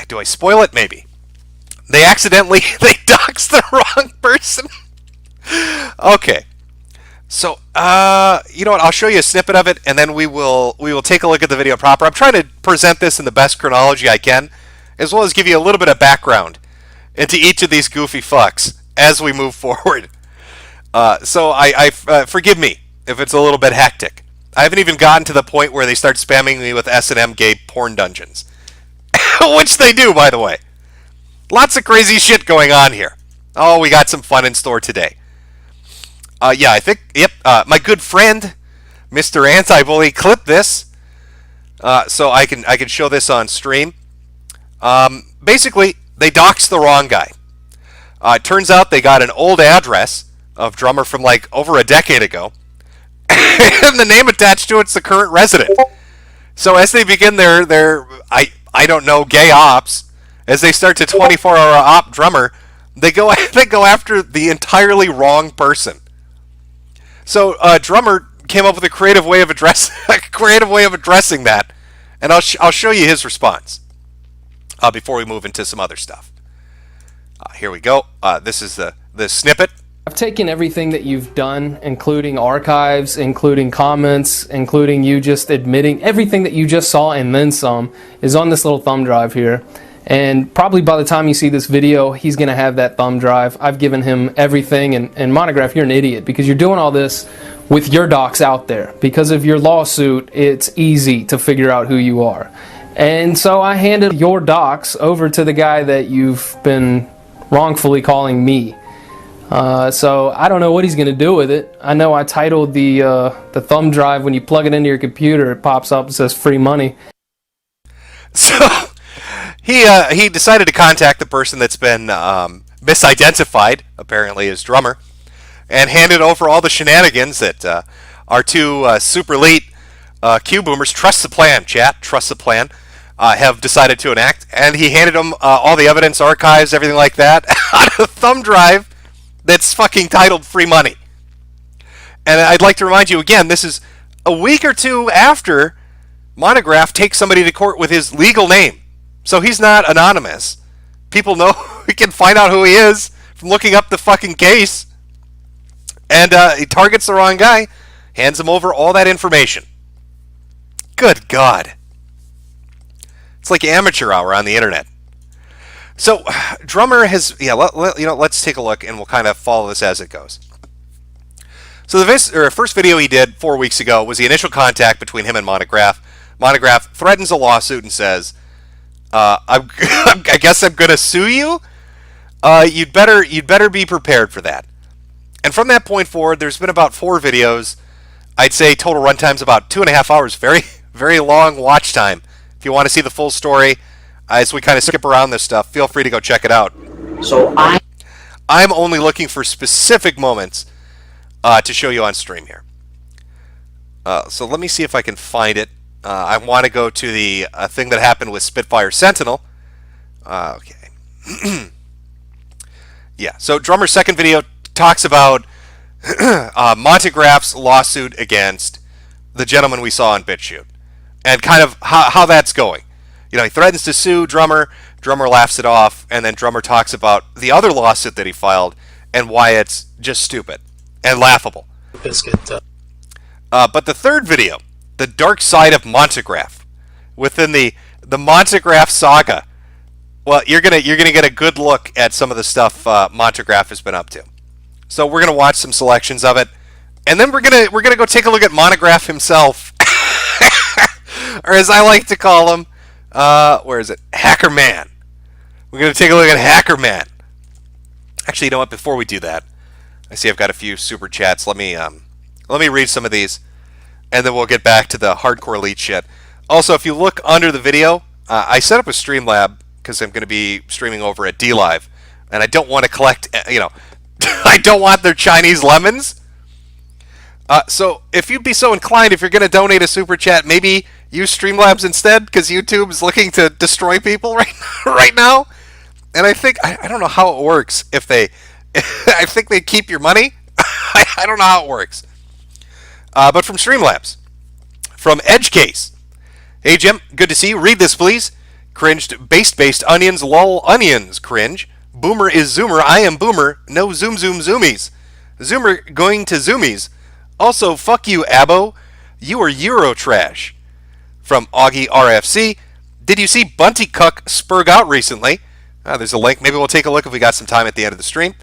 do I spoil it? Maybe. They accidentally, they doxed the wrong person. Okay. So, you know what? I'll show you a snippet of it, and then we will take a look at the video proper. I'm trying to present this in the best chronology I can, as well as give you a little bit of background into each of these goofy fucks as we move forward. So, forgive me if it's a little bit hectic. I haven't even gotten to the point where they start spamming me with S&M gay porn dungeons. Which they do, by the way. Lots of crazy shit going on here. Oh, we got some fun in store today. Yeah, I think, yep, my good friend, Mr. Anti-Bully, clipped this, so I can show this on stream. Basically, they doxed the wrong guy. It turns out they got an old address of Drumr from like over a decade ago, and the name attached to it's the current resident. So as they begin their I don't know, gay ops, as they start to 24-hour op Drumr, they go after the entirely wrong person. So Drumr came up with a creative way of addressing that, and I'll show you his response before we move into some other stuff. Here we go. This is the snippet. I've taken everything that you've done, including archives, including comments, including you just admitting everything that you just saw and then some is on this little thumb drive here. And probably by the time you see this video, he's going to have that thumb drive. I've given him everything. And Monograph, you're an idiot because you're doing all this with your docs out there. Because of your lawsuit, it's easy to figure out who you are. And so I handed your docs over to the guy that you've been wrongfully calling me. So I don't know what he's going to do with it. I know I titled the thumb drive, when you plug it into your computer, it pops up and says free money. So he decided to contact the person that's been misidentified, apparently as Drumr, and handed over all the shenanigans that our two super elite Q-boomers, trust the plan, chat, trust the plan, have decided to enact. And he handed them all the evidence, archives, everything like that, on a thumb drive that's fucking titled free money. And I'd like to remind you again, this is a week or two after Monograph takes somebody to court with his legal name. So he's not anonymous. People know, we can find out who he is from looking up the fucking case. And he targets the wrong guy, hands him over all that information. Good God. It's like amateur hour on the internet. So Drumr has, let's take a look and we'll kind of follow this as it goes. So the first video he did 4 weeks ago was the initial contact between him and Monograph. Monograph threatens a lawsuit and says, I guess I'm going to sue you. You'd better be prepared for that. And from that point forward, there's been about 4 videos. I'd say total runtime's about 2.5 hours. Very, very long watch time. If you want to see the full story, as we kind of skip around this stuff, feel free to go check it out. So I'm only looking for specific moments to show you on stream here. So let me see if I can find it. I want to go to the thing that happened with Spitfire Sentinel. Okay. Yeah, so Drumr's second video talks about Montegraph's lawsuit against the gentleman we saw on BitChute, and kind of how that's going. You know, he threatens to sue Drumr, Drumr laughs it off, and then Drumr talks about the other lawsuit that he filed and why it's just stupid and laughable. But the third video, the dark side of Montegraph, within the Montegraph saga, well, you're gonna get a good look at some of the stuff Montegraph has been up to. So we're gonna watch some selections of it, and then we're gonna go take a look at Monograph himself, or as I like to call him, where is it? Hacker Man. We're gonna take a look at Hacker Man. Actually, you know what? Before we do that, I see I've got a few super chats. Let me read some of these, and then we'll get back to the hardcore elite shit. Also, if you look under the video, I set up a Streamlab because I'm going to be streaming over at DLive, and I don't want to collect, I don't want their Chinese lemons. So if you'd be so inclined, if you're going to donate a super chat, maybe use Streamlabs instead, because YouTube is looking to destroy people right now. And I think, I don't know how it works if they, I think they keep your money. I don't know how it works. But from Streamlabs, from EdgeCase. Hey Jim, good to see you. Read this please. Cringed, based onions, lol onions, cringe. Boomer is Zoomer, I am Boomer, no zoom zoomies. Zoomer going to zoomies. Also, fuck you, Abo. You are Euro trash. From Augie RFC. Did you see Bunty Cuck spurg out recently? There's a link. Maybe we'll take a look if we got some time at the end of the stream.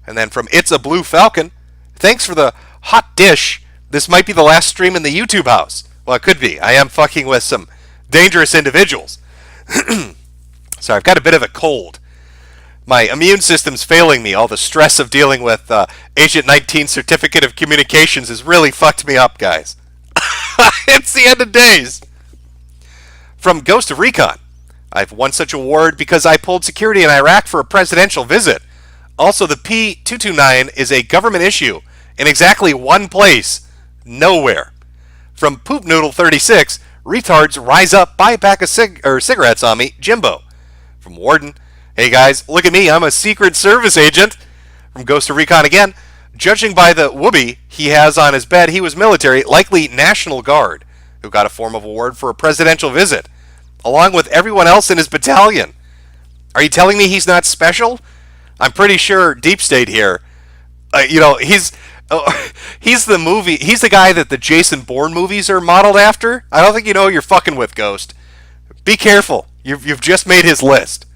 And then from It's a Blue Falcon. Thanks for the hot dish. This might be the last stream in the YouTube house. Well, it could be. I am fucking with some dangerous individuals. Sorry, I've got a bit of a cold. My immune system's failing me. All the stress of dealing with Agent 19 Certificate of Communications has really fucked me up, guys. It's the end of days. From Ghost of Recon. I've won such an award because I pulled security in Iraq for a presidential visit. Also, the P229 is a government issue in exactly one place. Nowhere. From Poop Noodle 36. Retards rise up, buy a pack of cigarettes on me, Jimbo. From Warden, hey guys, look at me, I'm a Secret Service agent. From Ghost of Recon again, judging by the whoopee he has on his bed, he was military, likely National Guard, who got a form of award for a presidential visit, along with everyone else in his battalion. Are you telling me he's not special? I'm pretty sure Deep State here, he's the guy that the Jason Bourne movies are modeled after. I don't think you know who you're fucking with, Ghost. Be careful. You've just made his list.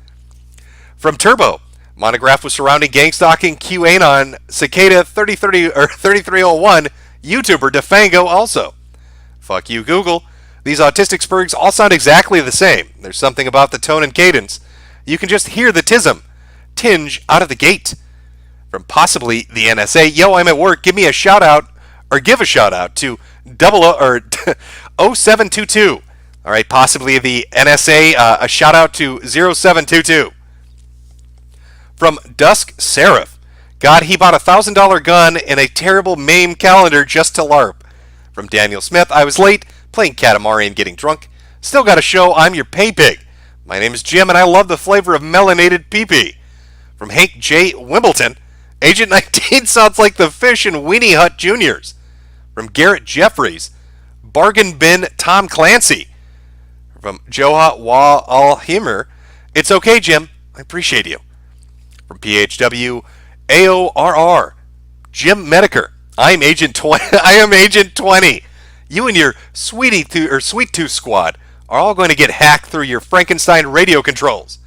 From Turbo, monograph was surrounding gang stalking QAnon Cicada 3030 or 3301 YouTuber Defango also. Fuck you, Google. These autistic spurgs all sound exactly the same. There's something about the tone and cadence. You can just hear the tinge out of the gate. From possibly the NSA, yo, I'm at work. Give me a shout out, or give a shout out to 0722. All right, possibly the NSA, a shout out to 0722. From Dusk Seraph, God, he bought a $1,000 gun and a terrible MAME calendar just to LARP. From Daniel Smith, I was late, playing Katamari and getting drunk. Still got a show, I'm your pay pig. My name is Jim and I love the flavor of melanated pee-pee. From Hank J. Wimbledon, Agent 19 sounds like the fish in Weenie Hut Juniors. From Garrett Jeffries, Bargain Bin Tom Clancy. From Joha Wa Alhimer, it's okay, Jim. I appreciate you. From PHW AORR, Jim Metokur, I am Agent 20. You and your Sweet Tooth squad are all going to get hacked through your Frankenstein radio controls,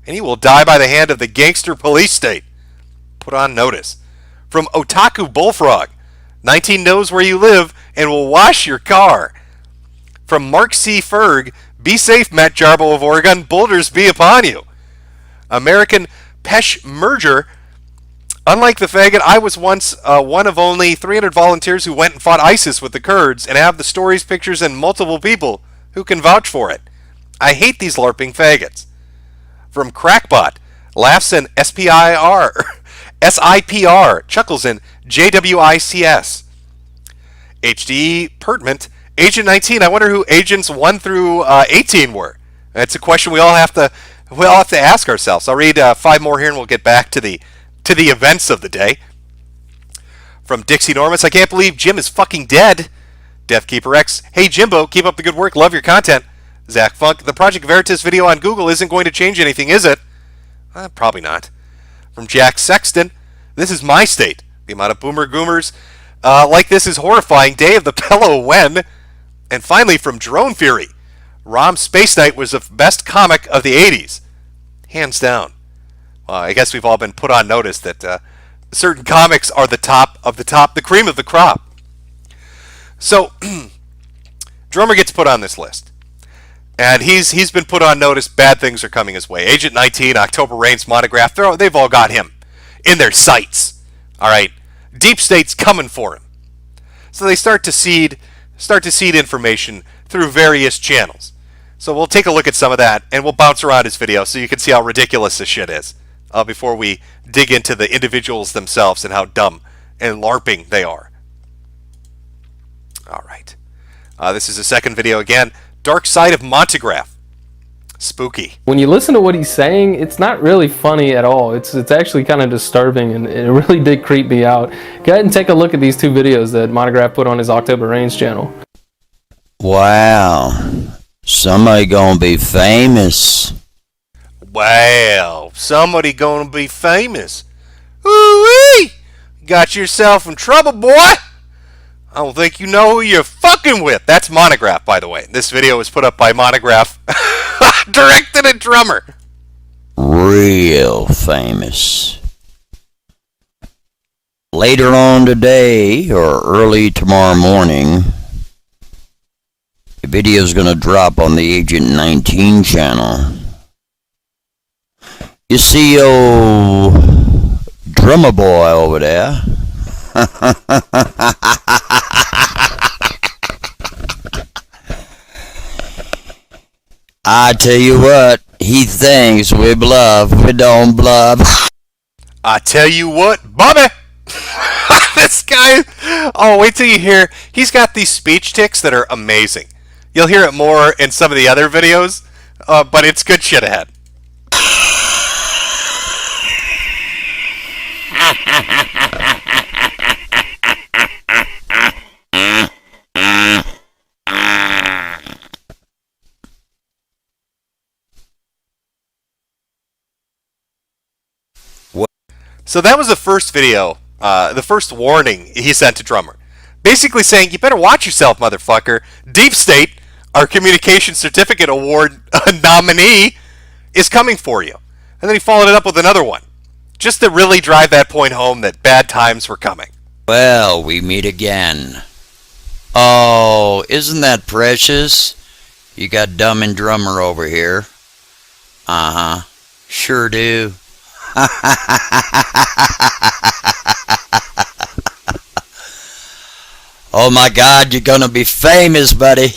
and you will die by the hand of the gangster police state. Put on notice. From Otaku Bullfrog, 19 knows where you live and will wash your car. From Mark C. Ferg, be safe, Matt Jarbo of Oregon, boulders be upon you. American Pesh Merger, unlike the faggot, I was once one of only 300 volunteers who went and fought ISIS with the Kurds and have the stories, pictures, and multiple people who can vouch for it. I hate these LARPing faggots. From Crackbot, laughs in SIPR, chuckles in JWICS. HD Pertment, Agent 19, I wonder who agents 1 through 18 were. That's a question we all have to ask ourselves. I'll read 5 more here and we'll get back to the events of the day. From Dixie Normus, I can't believe Jim is fucking dead. Deathkeeper X, hey Jimbo, keep up the good work, love your content. Zach Funk, the Project Veritas video on Google isn't going to change anything, is it? Probably not. From Jack Sexton, this is my state. The amount of boomer goomers like this is horrifying. Day of the Pillow when? And finally from Drone Fury, Rom Space Knight was the best comic of the 80s. Hands down. Well, I guess we've all been put on notice that certain comics are the top of the top, the cream of the crop. So, Drumr gets put on this list. And he's been put on notice. Bad things are coming his way. Agent 19, October Reigns, Monograph, they've all got him in their sights. All right, Deep State's coming for him. So they start to seed information through various channels. So we'll take a look at some of that, and we'll bounce around his video so you can see how ridiculous this shit is before we dig into the individuals themselves and how dumb and LARPing they are. All right. This is the second video again. Dark Side of Monograph. Spooky. When you listen to what he's saying, it's not really funny at all. It's actually kind of disturbing, and it really did creep me out. Go ahead and take a look at these 2 videos that Monograph put on his October Reigns channel. Wow. Somebody gonna be famous. Wow. Somebody gonna be famous. Ooh-wee! Got yourself in trouble, boy. I don't think you know who you're fucking with. That's Monograph, by the way. This video was put up by Monograph, directed at Drumr. Real famous. Later on today, or early tomorrow morning, the video is going to drop on the Agent 19 channel. You see old Drummer Boy over there? I tell you what, he thinks we bluff, we don't bluff. I tell you what, Bobby! This guy, oh, wait till you hear, he's got these speech tics that are amazing. You'll hear it more in some of the other videos, but it's good shit ahead. So that was the first video, the first warning he sent to Drumr. Basically saying, you better watch yourself, motherfucker. Deep State, our Communication Certificate Award nominee, is coming for you. And then he followed it up with another one, just to really drive that point home that bad times were coming. Well, we meet again. Oh, isn't that precious? You got Dumb and Drummer over here. Uh-huh. Sure do. Oh my God, you're gonna be famous, buddy.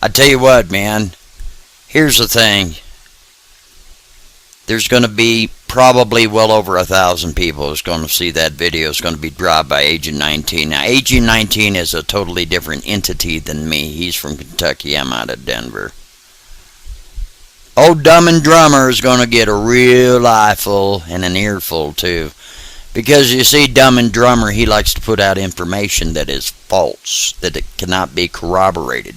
I tell you what, man. Here's the thing. There's gonna be probably well over 1,000 people who's going to see that video. It's going to be dropped by Agent 19. Now, Agent 19 is a totally different entity than me. He's from Kentucky. I'm out of Denver. Old Dumb and Drummer is going to get a real eyeful and an earful, too. Because, you see, Dumb and Drummer, he likes to put out information that is false, that it cannot be corroborated.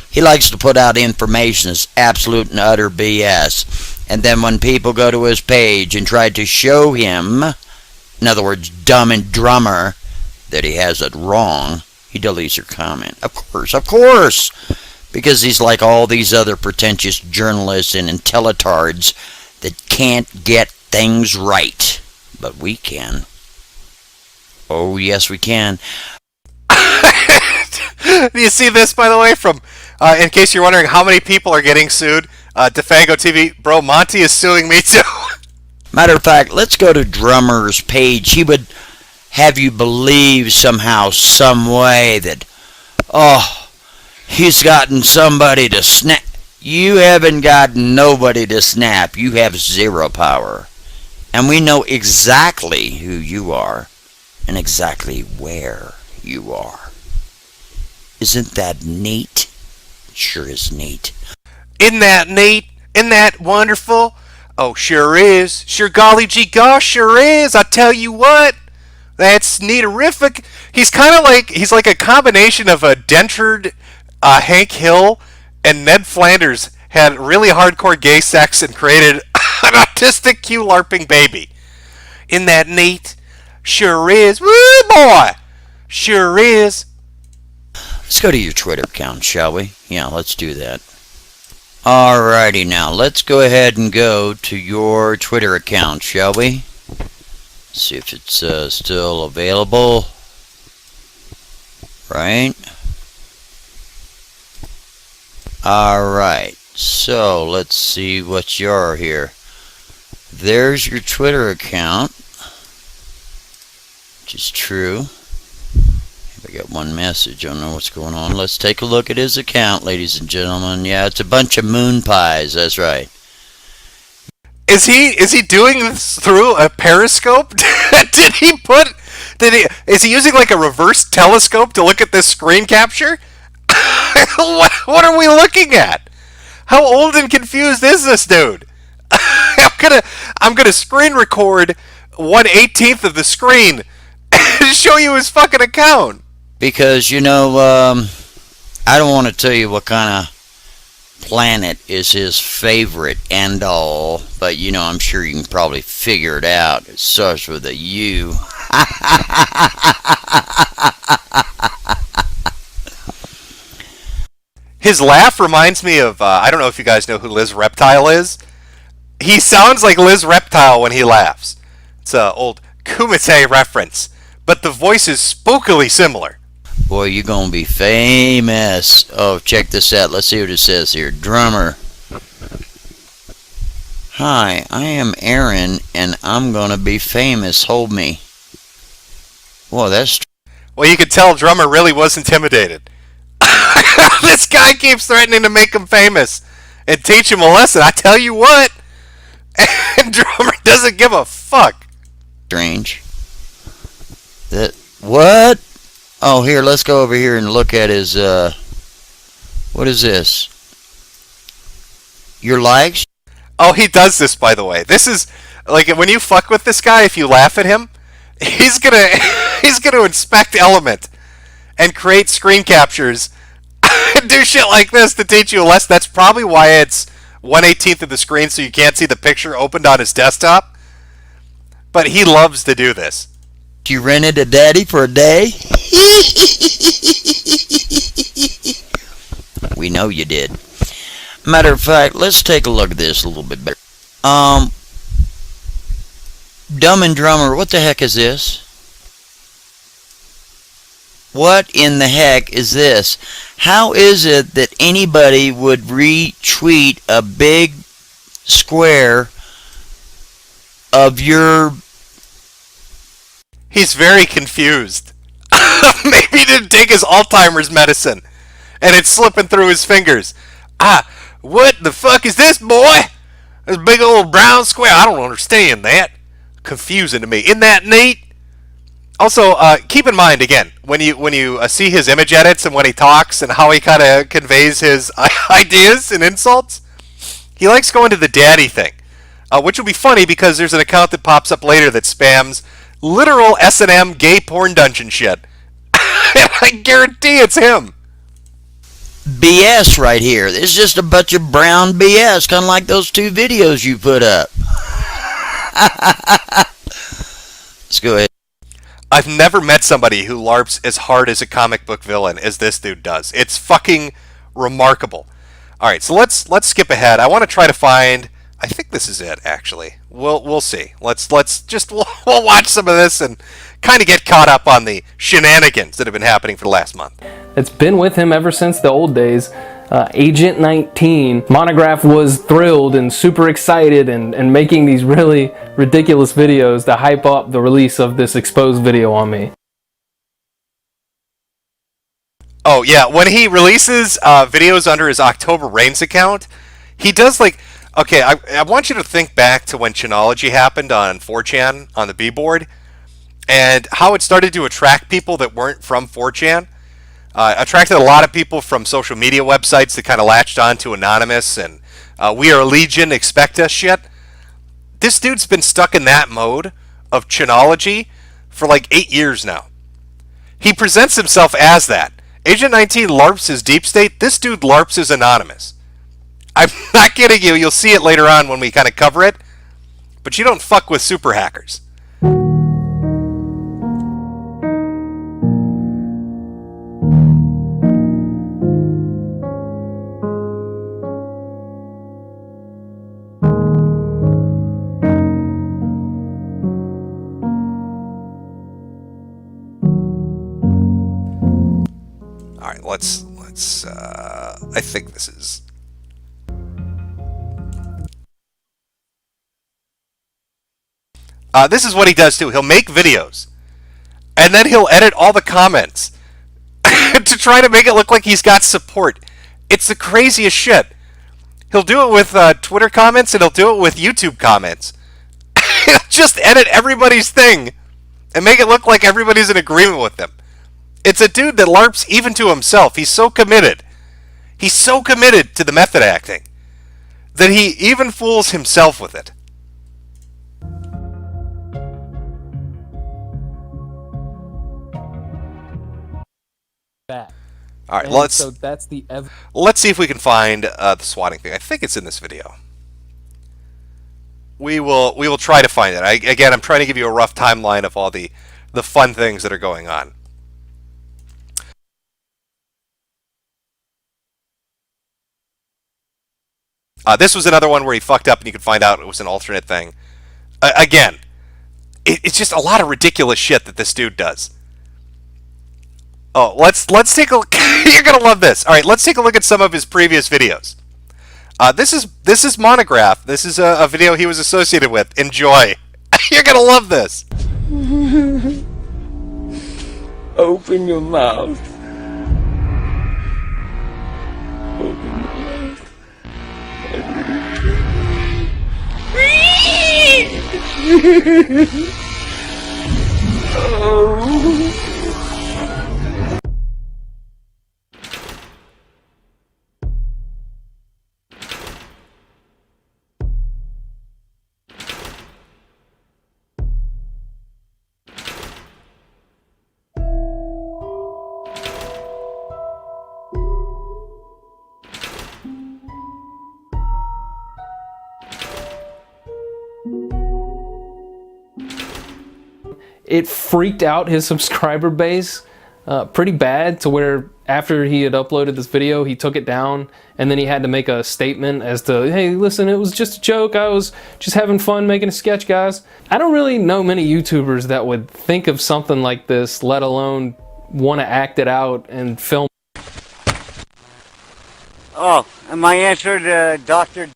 He likes to put out information that's absolute and utter BS. And then when people go to his page and try to show him, in other words, Dumb and Drummer, that he has it wrong, he deletes your comment. Of course. Because he's like all these other pretentious journalists and intellitards that can't get things right. But we can. Oh, yes, we can. Do you see this, by the way, from, in case you're wondering how many people are getting sued? Defango TV, bro, Monty is suing me too. Matter of fact, let's go to Drummer's page. He would have you believe somehow, some way that, oh, he's gotten somebody to snap. You haven't gotten nobody to snap. You have zero power. And we know exactly who you are and exactly where you are. Isn't that neat? Sure is neat. Isn't that neat? Isn't that wonderful? Oh, sure is. Sure golly gee gosh, sure is. I tell you what. That's neaterific. He's kind of like, he's like a combination of a dentured Hank Hill and Ned Flanders had really hardcore gay sex and created an autistic Q LARPing baby. Isn't that neat? Sure is. Woo boy. Sure is. Let's go to your Twitter account, shall we? Yeah, let's do that. Alrighty, now let's go ahead and go to your Twitter account, shall we? See if it's still available. Right? Alright, so let's see what you are here. There's your Twitter account, which is true. I got one message. I don't know what's going on. Let's take a look at his account, ladies and gentlemen. Yeah, it's a bunch of moon pies. That's right. Is he doing this through a periscope? Is he using like a reverse telescope to look at this screen capture? What are we looking at? How old and confused is this dude? I'm gonna screen record 1/18 of the screen and show you his fucking account. Because, you know, I don't want to tell you what kind of planet is his favorite and all, but, you know, I'm sure you can probably figure it out. It starts with a U. His laugh reminds me of, I don't know if you guys know who Liz Reptile is. He sounds like Liz Reptile when he laughs. It's an old Kumite reference, but the voice is spookily similar. Boy, you're going to be famous. Oh, check this out. Let's see what it says here. Drummer. Hi, I am Aaron, and I'm going to be famous. Hold me. Whoa, that's... Well, you could tell Drumr really was intimidated. This guy keeps threatening to make him famous and teach him a lesson. I tell you what. And Drumr doesn't give a fuck. Strange. That... What? Oh, here, let's go over here and look at his, what is this? Your likes? Oh, he does this, by the way. This is, like, when you fuck with this guy, if you laugh at him, he's gonna, he's gonna inspect Element and create screen captures and do shit like this to teach you a lesson. That's probably why it's 1/18 of the screen so you can't see the picture opened on his desktop. But he loves to do this. You rented a daddy for a day? We know you did. Matter of fact, let's take a look at this a little bit better. Dumb and Drumr, what the heck is this? What in the heck is this? How is it that anybody would retweet a big square of your... He's very confused. Maybe he didn't take his Alzheimer's medicine and it's slipping through his fingers. What the fuck is this, boy? This big old brown square. I don't understand that. Confusing to me. Isn't that neat? Also, keep in mind again when you see his image edits and when he talks and how he kind of conveys his ideas and insults, he likes going to the daddy thing, which will be funny because there's an account that pops up later that spams literal S&M gay porn dungeon shit. I guarantee it's him. BS right here. It's just a bunch of brown BS, kind of like those 2 videos you put up. Let's go ahead. I've never met somebody who LARPs as hard as a comic book villain as this dude does. It's fucking remarkable. All right, so let's skip ahead. I want to try to find. I think this is it. Actually, we'll see. We'll watch some of this and kind of get caught up on the shenanigans that have been happening for the last month. It's been with him ever since the old days. Agent 19. Monograph was thrilled and super excited and making these really ridiculous videos to hype up the release of this exposed video on me. Oh yeah, when he releases videos under his October Reigns account, he does like, okay, I want you to think back to when Chinology happened on 4chan, on the B-board, and how it started to attract people that weren't from 4chan. Attracted a lot of people from social media websites that kind of latched on to Anonymous and We Are Legion, Expect Us shit. This dude's been stuck in that mode of Chinology for like 8 years now. He presents himself as that. Agent 19 LARPs his deep state. This dude LARPs his Anonymous. I'm not kidding you. You'll see it later on when we kind of cover it. But you don't fuck with super hackers. All right, let's I think this is. This is what he does too. He'll make videos, and then he'll edit all the comments to try to make it look like he's got support. It's the craziest shit. He'll do it with Twitter comments, and he'll do it with YouTube comments. He'll just edit everybody's thing and make it look like everybody's in agreement with him. It's a dude that LARPs even to himself. He's so committed. He's so committed to the method acting that he even fools himself with it. All right, let's see if we can find the swatting thing. I think it's in this video. We will try to find it. Again, I'm trying to give you a rough timeline of all the fun things that are going on. This was another one where he fucked up and you could find out it was an alternate thing. Again, it's just a lot of ridiculous shit that this dude does. Oh, let's take a look. You're gonna love this. All right, let's take a look at some of his previous videos. This is Monograph. This is a video he was associated with. Enjoy. You're gonna love this. Open your mouth. Open your mouth. Oh. it freaked out his subscriber base pretty bad, to where after he had uploaded this video, he took it down, and then he had to make a statement as to, hey, listen, it was just a joke. I was just having fun making a sketch, guys. I don't really know many YouTubers that would think of something like this, let alone want to act it out and film. Oh, and my answer to Dr.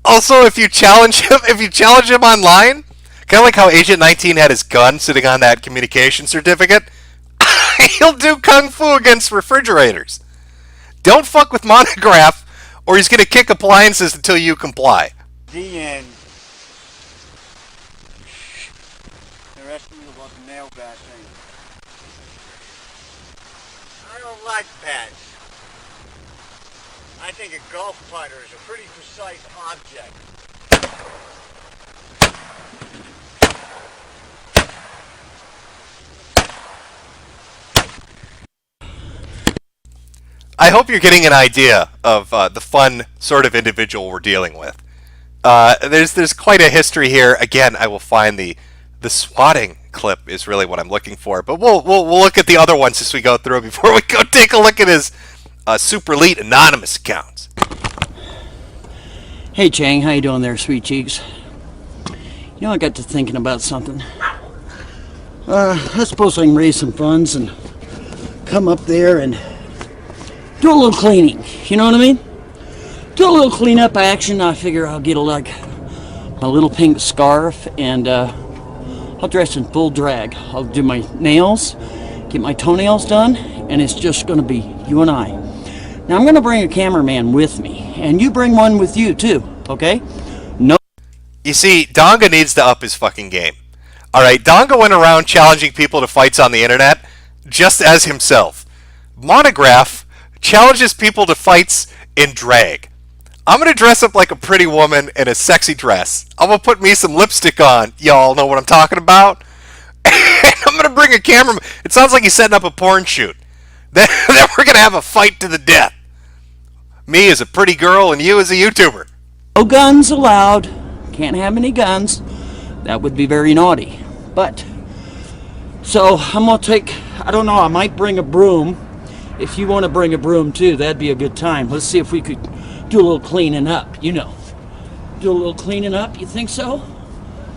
Also, if you challenge him online, kind of like how Agent 19 had his gun sitting on that communication certificate, he'll do kung fu against refrigerators. Don't fuck with Monograph, or he's gonna kick appliances until you comply. D and the rest of me about the nail bashing. I don't like pets. I think a golf putter is a pretty precise object. I hope you're getting an idea of the fun sort of individual we're dealing with. There's quite a history here. Again, I will find the swatting clip is really what I'm looking for. But we'll look at the other ones as we go through before we go take a look at his super elite anonymous accounts. Hey Chang, how you doing there, sweet cheeks? You know, I got to thinking about something. I suppose I can raise some funds and come up there and do a little cleaning, you know what I mean? Do a little cleanup action. I figure I'll get my little pink scarf, and I'll dress in full drag. I'll do my nails, get my toenails done, and it's just gonna be you and I. Now I'm gonna bring a cameraman with me, and you bring one with you too, okay? No. You see, Donga needs to up his fucking game. Alright, Donga went around challenging people to fights on the internet just as himself. Monograph challenges people to fights in drag. I'm gonna dress up like a pretty woman in a sexy dress. I'm gonna put me some lipstick on. Y'all know what I'm talking about? And I'm gonna bring a cameraman. It sounds like he's setting up a porn shoot. Then we're gonna have a fight to the death. Me as a pretty girl and you as a YouTuber. No guns allowed. Can't have any guns. That would be very naughty. But, so I'm gonna take, I don't know, I might bring a broom. If you want to bring a broom too, that'd be a good time. Let's see if we could do a little cleaning up, you know. Do a little cleaning up, you think so?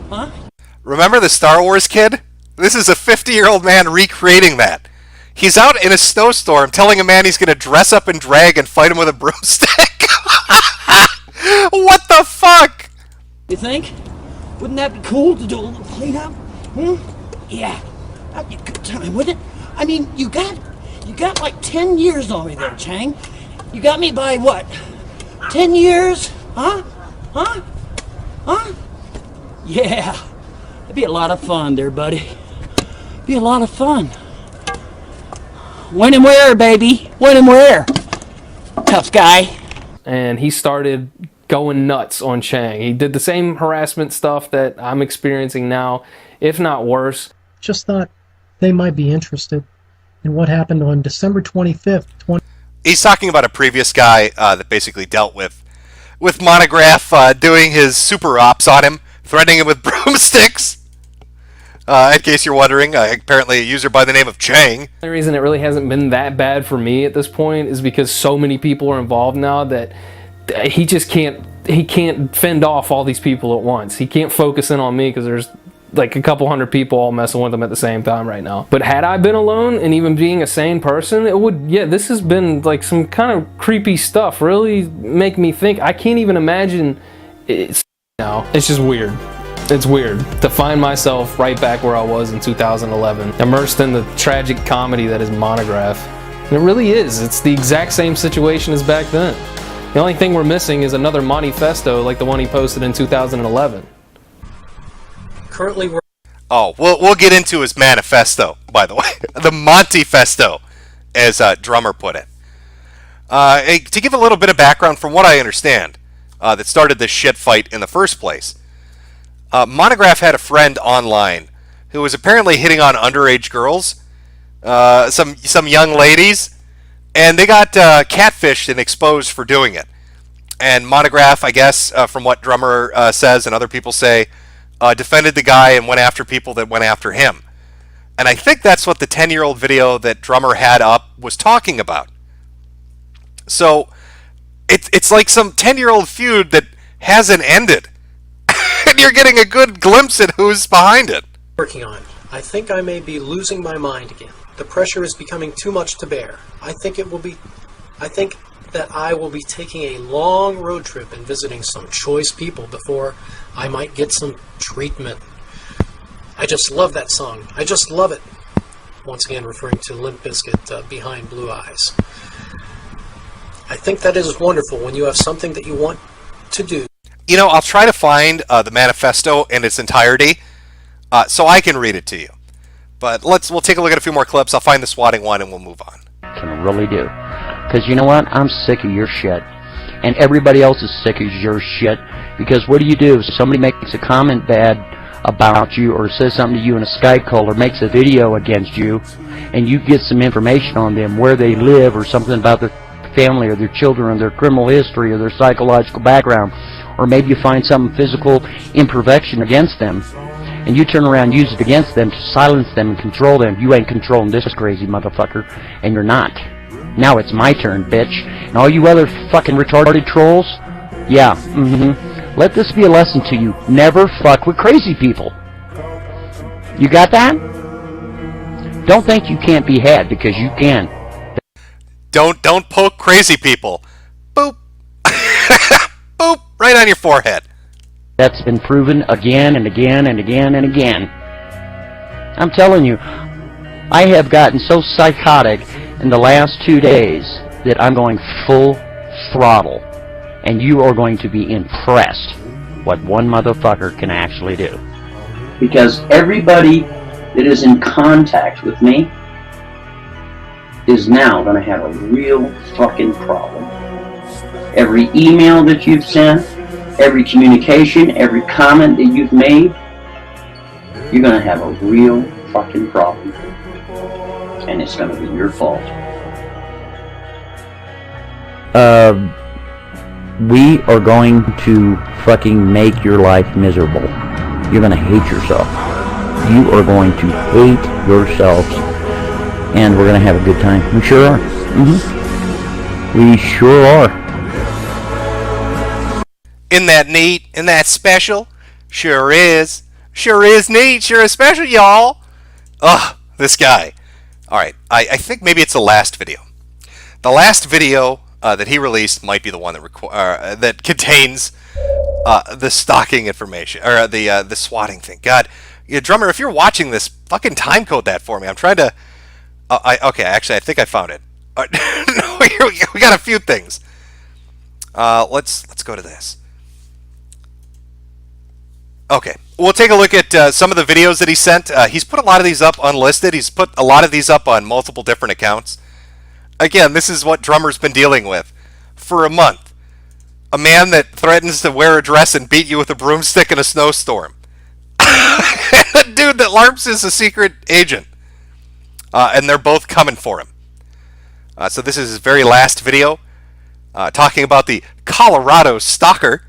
Huh? Remember the Star Wars kid? This is a 50-year-old man recreating that. He's out in a snowstorm telling a man he's going to dress up in drag and fight him with a broomstick. What the fuck? You think? Wouldn't that be cool to do a little cleanup? Yeah, that'd be a good time, wouldn't it? I mean, you got like 10 years on me there, Chang. You got me by what? 10 years? Huh? Yeah. It'd be a lot of fun there, buddy. Be a lot of fun. When and where, baby? When and where? Tough guy. And he started going nuts on Chang. He did the same harassment stuff that I'm experiencing now, if not worse. Just thought they might be interested in what happened on December 25th. He's talking about a previous guy that basically dealt with Monograph doing his super ops on him, threatening him with broomsticks. In case you're wondering, apparently a user by the name of Chang. The reason it really hasn't been that bad for me at this point is because so many people are involved now that he just can't fend off all these people at once. He can't focus in on me because there's like a couple hundred people all messing with him at the same time right now. But had I been alone and even being a sane person, it would, yeah, this has been like some kind of creepy stuff. Really make me think. I can't even imagine it's now. It's just weird. It's weird to find myself right back where I was in 2011, immersed in the tragic comedy that is Monograph. And it really is. It's the exact same situation as back then. The only thing we're missing is another manifesto like the one he posted in 2011. Currently, we're We'll get into his manifesto, by the way. The Montifesto, as Drumr put it. To give a little bit of background from what I understand that started this shit fight in the first place, Monograph had a friend online who was apparently hitting on underage girls, some young ladies, and they got catfished and exposed for doing it. And Monograph, I guess, from what Drumr says and other people say, defended the guy and went after people that went after him. And I think that's what the 10-year-old video that Drumr had up was talking about. So it's like some 10-year-old feud that hasn't ended. And you're getting a good glimpse at who's behind it. Working on. I think I may be losing my mind again. The pressure is becoming too much to bear. I think that I will be taking a long road trip and visiting some choice people before I might get some treatment. I just love that song. I just love it. Once again, referring to Limp Bizkit, Behind Blue Eyes. I think that is wonderful when you have something that you want to do. You know, I'll try to find the manifesto in its entirety so I can read it to you. But we'll take a look at a few more clips. I'll find the swatting one and we'll move on. Can really do. Because you know what? I'm sick of your shit. And everybody else is sick of your shit. Because what do? If somebody makes a comment bad about you or says something to you in a Skype call or makes a video against you and you get some information on them, where they live or something about their family or their children or their criminal history or their psychological background, or maybe you find some physical imperfection against them, and you turn around and use it against them to silence them and control them. You ain't controlling this crazy motherfucker, and you're not. Now it's my turn, bitch. And all you other fucking retarded trolls, yeah, let this be a lesson to you. Never fuck with crazy people. You got that? Don't think you can't be had, because you can. Don't poke crazy people. Boop. Boop. Right on your forehead. That's been proven again and again and again and again. I'm telling you, I have gotten so psychotic in the last 2 days that I'm going full throttle. And you are going to be impressed what one motherfucker can actually do. Because everybody that is in contact with me is now going to have a real fucking problem. Every email that you've sent, every communication, every comment that you've made, you're going to have a real fucking problem. And it's going to be your fault. We are going to fucking make your life miserable. You're going to hate yourself. You are going to hate yourself. And we're going to have a good time. We sure are. We sure are. Isn't that neat? Isn't that special? Sure is. Sure is neat. Sure is special, y'all. Ugh, this guy. Alright, I think maybe it's the last video. The last video that he released might be the one that contains the stalking information, or the swatting thing. God, Drumr, if you're watching this, fucking timecode that for me. I'm trying to... okay, actually, I think I found it. No, we got a few things. Let's go to this. Okay, we'll take a look at some of the videos that he sent. He's put a lot of these up unlisted. He's put a lot of these up on multiple different accounts. Again, this is what Drumr's been dealing with for a month. A man that threatens to wear a dress and beat you with a broomstick in a snowstorm. A dude that LARPs is a secret agent. And they're both coming for him. So this is his very last video, talking about the Colorado stalker,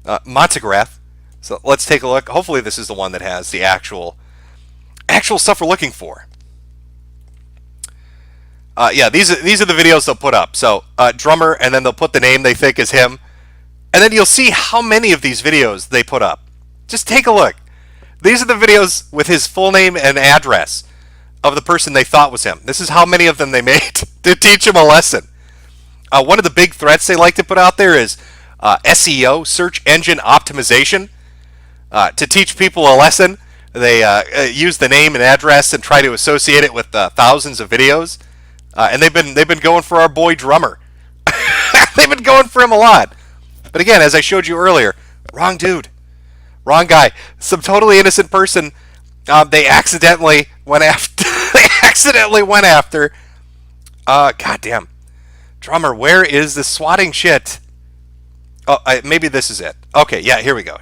Metokur. So let's take a look. Hopefully this is the one that has the actual stuff we're looking for. Yeah, these are the videos they'll put up. So Drumr, and then they'll put the name they think is him, and then you'll see how many of these videos they put up. Just take a look. These are the videos with his full name and address of the person they thought was him. This is how many of them they made to teach him a lesson. One of the big threats they like to put out there is SEO, search engine optimization. To teach people a lesson, they use the name and address and try to associate it with thousands of videos. And they've been going for our boy Drumr. They've been going for him a lot. But again, as I showed you earlier, wrong dude, wrong guy. Some totally innocent person. They accidentally went after. Goddamn, Drumr, where is the swatting shit? Oh, maybe this is it. Okay, yeah, here we go.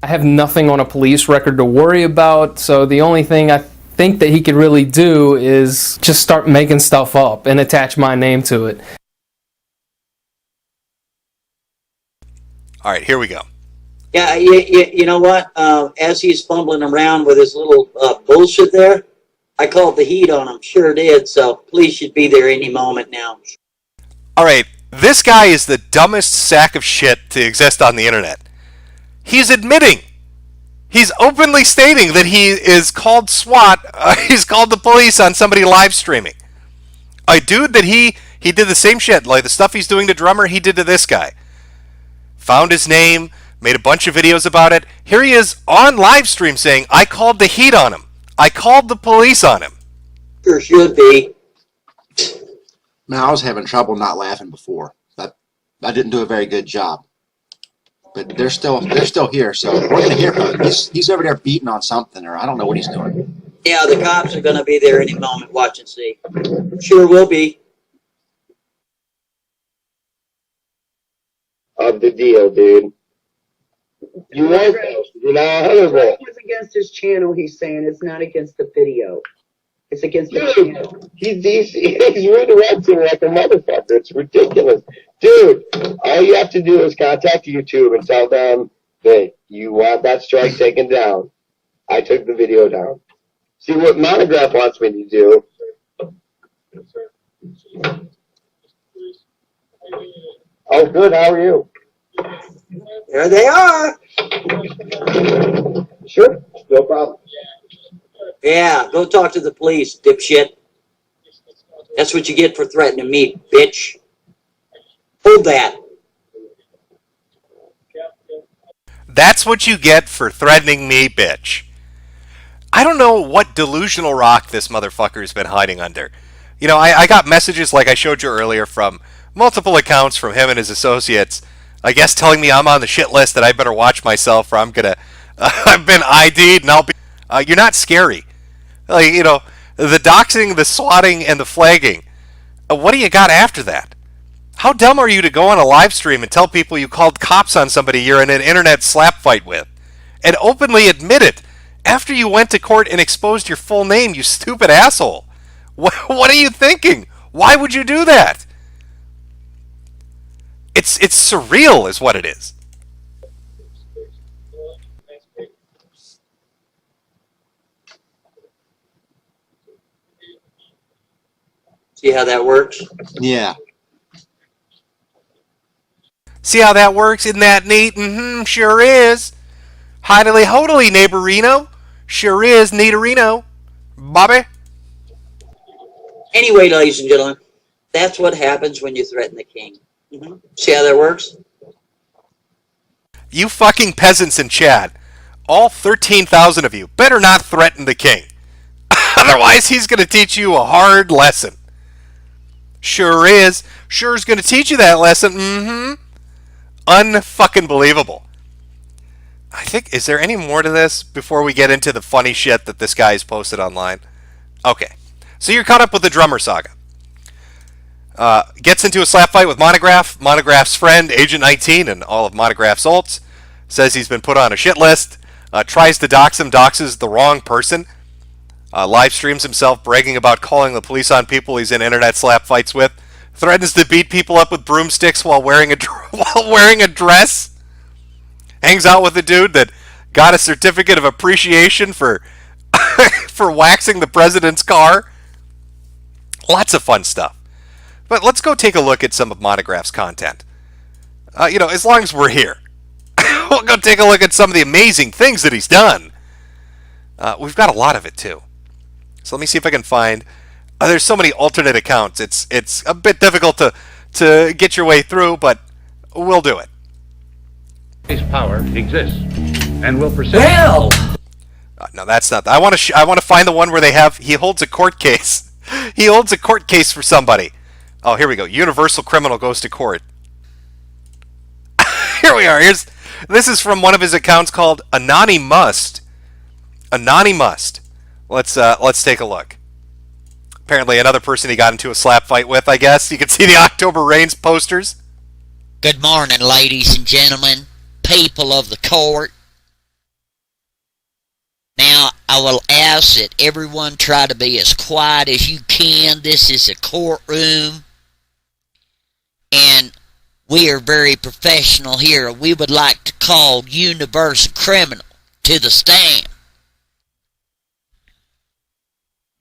I have nothing on a police record to worry about, so the only thing I think that he could really do is just start making stuff up and attach my name to it. All right, here we go. Yeah, you know what? As he's fumbling around with his little bullshit there, I called the heat on him. Sure did. So police should be there any moment now. All right, this guy is the dumbest sack of shit to exist on the internet. He's admitting. He's openly stating that he is called SWAT. He's called the police on somebody live streaming. A dude that he did the same shit, like the stuff he's doing to Drumr, he did to this guy. Found his name, made a bunch of videos about it. Here he is on live stream saying, I called the heat on him. I called the police on him. Sure should be. Now, I was having trouble not laughing before. I didn't do a very good job. But they're still here, so we're going to hear from him. He's over there beating on something, or I don't know what he's doing. Yeah, the cops are going to be there any moment. Watch and see. Sure will be. Of the deal, dude. You won't. You're not It was against his channel. He's saying it's not against the video. It's against the channel. He's redirecting like a motherfucker. It's ridiculous. Dude, all you have to do is contact YouTube and tell them that you want that strike taken down. I took the video down. See what Monograph wants me to do. Oh, good. How are you? There they are. Sure. No problem. Yeah, go talk to the police, dipshit. That's what you get for threatening me, bitch. Hold that. That's what you get for threatening me, bitch. I don't know what delusional rock this motherfucker's been hiding under. You know, I got messages like I showed you earlier from multiple accounts from him and his associates, I guess telling me I'm on the shit list, that I better watch myself or I'm gonna, I've been ID'd and I'll be, you're not scary. Like, you know, the doxing, the swatting, and the flagging. What do you got after that? How dumb are you to go on a live stream and tell people you called cops on somebody you're in an internet slap fight with? And openly admit it after you went to court and exposed your full name, you stupid asshole. What are you thinking? Why would you do that? It's surreal is what it is. See how that works? Yeah. See how that works? Isn't that neat? Sure is. Hidely hodily, neighborino. Sure is, neaterino. Bobby? Anyway, ladies and gentlemen, that's what happens when you threaten the king. See how that works? You fucking peasants in chat, all 13,000 of you, better not threaten the king. Otherwise, he's going to teach you a hard lesson. Sure is. Sure is going to teach you that lesson. Unfucking believable. I think, is there any more to this before we get into the funny shit that this guy has posted online? Okay. So you're caught up with the Drumr saga. Gets into a slap fight with Monograph. Monograph's friend, Agent 19, and all of Monograph's ults. Says he's been put on a shit list. Tries to dox him, doxes the wrong person. Live streams himself bragging about calling the police on people he's in internet slap fights with. Threatens to beat people up with broomsticks while wearing a dress. Hangs out with a dude that got a certificate of appreciation for for waxing the president's car. Lots of fun stuff. But let's go take a look at some of Monograph's content. You know, as long as we're here, we'll go take a look at some of the amazing things that he's done. We've got a lot of it too. So let me see if I can find. There's so many alternate accounts. It's a bit difficult to get your way through, but we'll do it. His power exists and will persist. Well, no, that's not. I want to find the one where he holds a court case. He holds a court case for somebody. Oh, here we go. Universal criminal goes to court. Here we are. This is from one of his accounts called Anonymust. Anonymust. Let's take a look. Apparently another person he got into a slap fight with, I guess. You can see the October Rains posters. Good morning, ladies and gentlemen, people of the court. Now, I will ask that everyone try to be as quiet as you can. This is a courtroom. And We are very professional here. We would like to call Universal Criminal to the stand.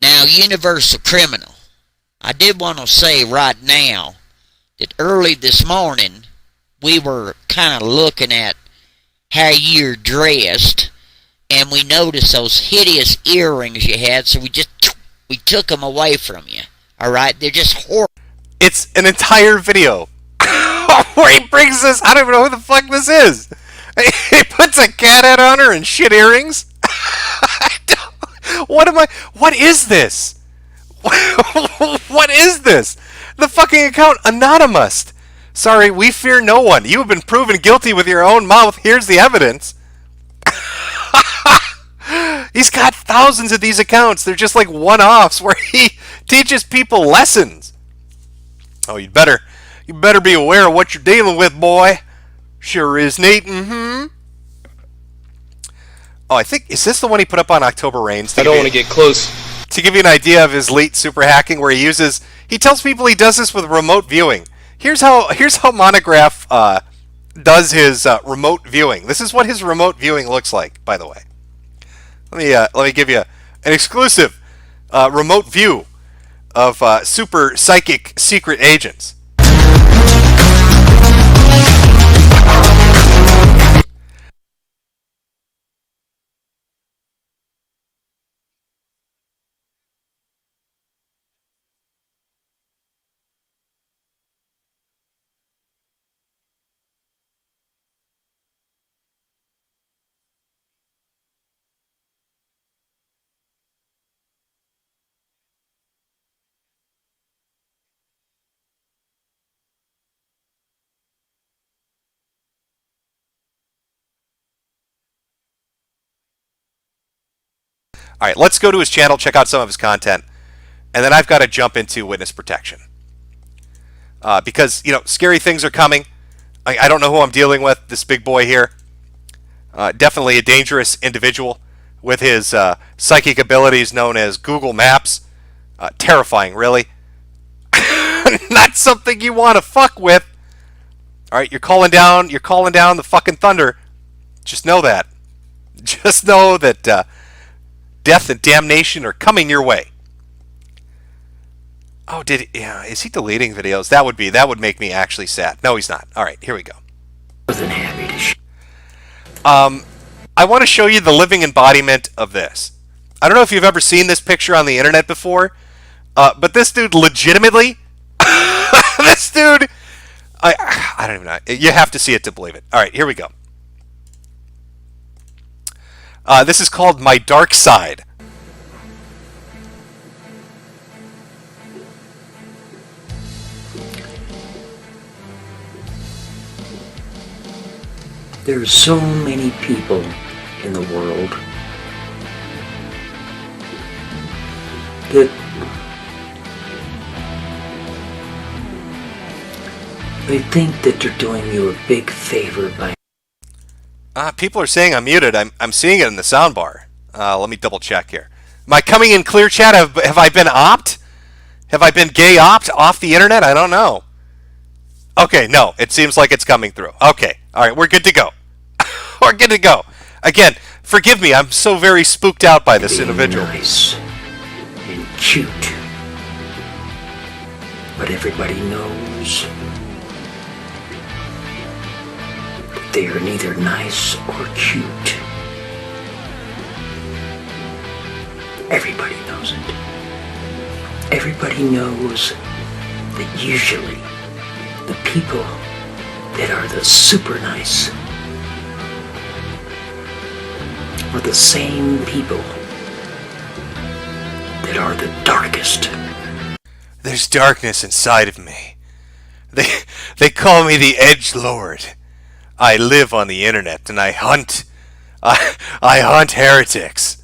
Now, Universal Criminal, I did want to say right now that early this morning we were kind of looking at how you're dressed, and we noticed those hideous earrings you had, so we took them away from you. Alright? They're just horrible. It's an entire video where he brings this. I don't even know who the fuck this is. He puts a cat head on her and shit earrings. What is this? What is this? The fucking account anonymous. Sorry, we fear no one. You have been proven guilty with your own mouth. Here's the evidence. He's got thousands of these accounts. They're just like one-offs where he teaches people lessons. Oh, you better be aware of what you're dealing with, boy. Sure is, Nate. Oh, I think, is this the one he put up on October Reigns? I don't want to get close. To give you an idea of his late super hacking, where he tells people he does this with remote viewing. Here's how Monograph does his remote viewing. This is what his remote viewing looks like, by the way. Let me give you an exclusive remote view of super psychic secret agents. All right, let's go to his channel, check out some of his content, and then I've got to jump into witness protection. Because, scary things are coming. I don't know who I'm dealing with, this big boy here. Definitely a dangerous individual with his psychic abilities known as Google Maps. Terrifying, really. Not something you want to fuck with. All right, you're calling down the fucking thunder. Just know that. Just know that death and damnation are coming your way. Oh, is he deleting videos? That would make me actually sad. No, he's not. All right, here we go. I want to show you the living embodiment of this. I don't know if you've ever seen this picture on the internet before, but this dude legitimately, this dude, I don't even know. You have to see it to believe it. All right, here we go. This is called My Dark Side. There's so many people in the world that they think that they're doing you a big favor by... People are saying I'm muted. I'm seeing it in the soundbar. Let me double check here. Am I coming in clear, chat? Have I been opt? Have I been gay opt off the internet? I don't know. Okay, no. It seems like it's coming through. Okay. All right, we're good to go. We're good to go. Again, forgive me. I'm so very spooked out by this individual. Nice and cute. But everybody knows that they are neither nice or cute. Everybody knows it. Everybody knows that usually the people that are the super nice are the same people that are the darkest. There's darkness inside of me. They call me the Edgelord. I live on the internet and I hunt heretics.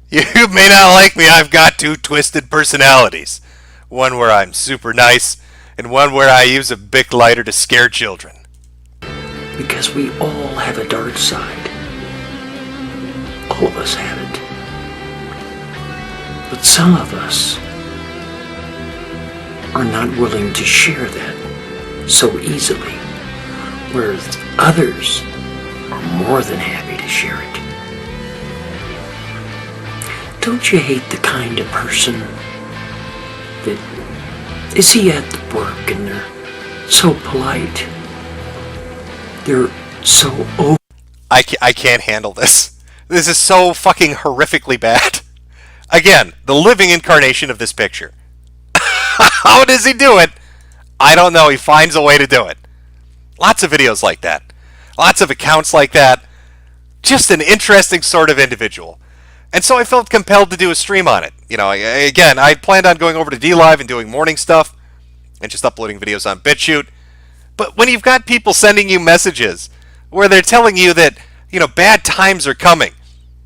You may not like me. I've got two twisted personalities. One where I'm super nice and one where I use a Bic lighter to scare children. Because we all have a dark side. All of us have it. But some of us are not willing to share that so easily. whereas others are more than happy to share it. Don't you hate the kind of person that they see you at the work and they're so polite? They're so open. I can't handle this. This is so fucking horrifically bad. Again, the living incarnation of this picture. How does he do it? I don't know. He finds a way to do it. Lots of videos like that. Lots of accounts like that. Just an interesting sort of individual. And so I felt compelled to do a stream on it. You know, again, I planned on going over to DLive and doing morning stuff and just uploading videos on BitChute. But when you've got people sending you messages where they're telling you that, you know, bad times are coming,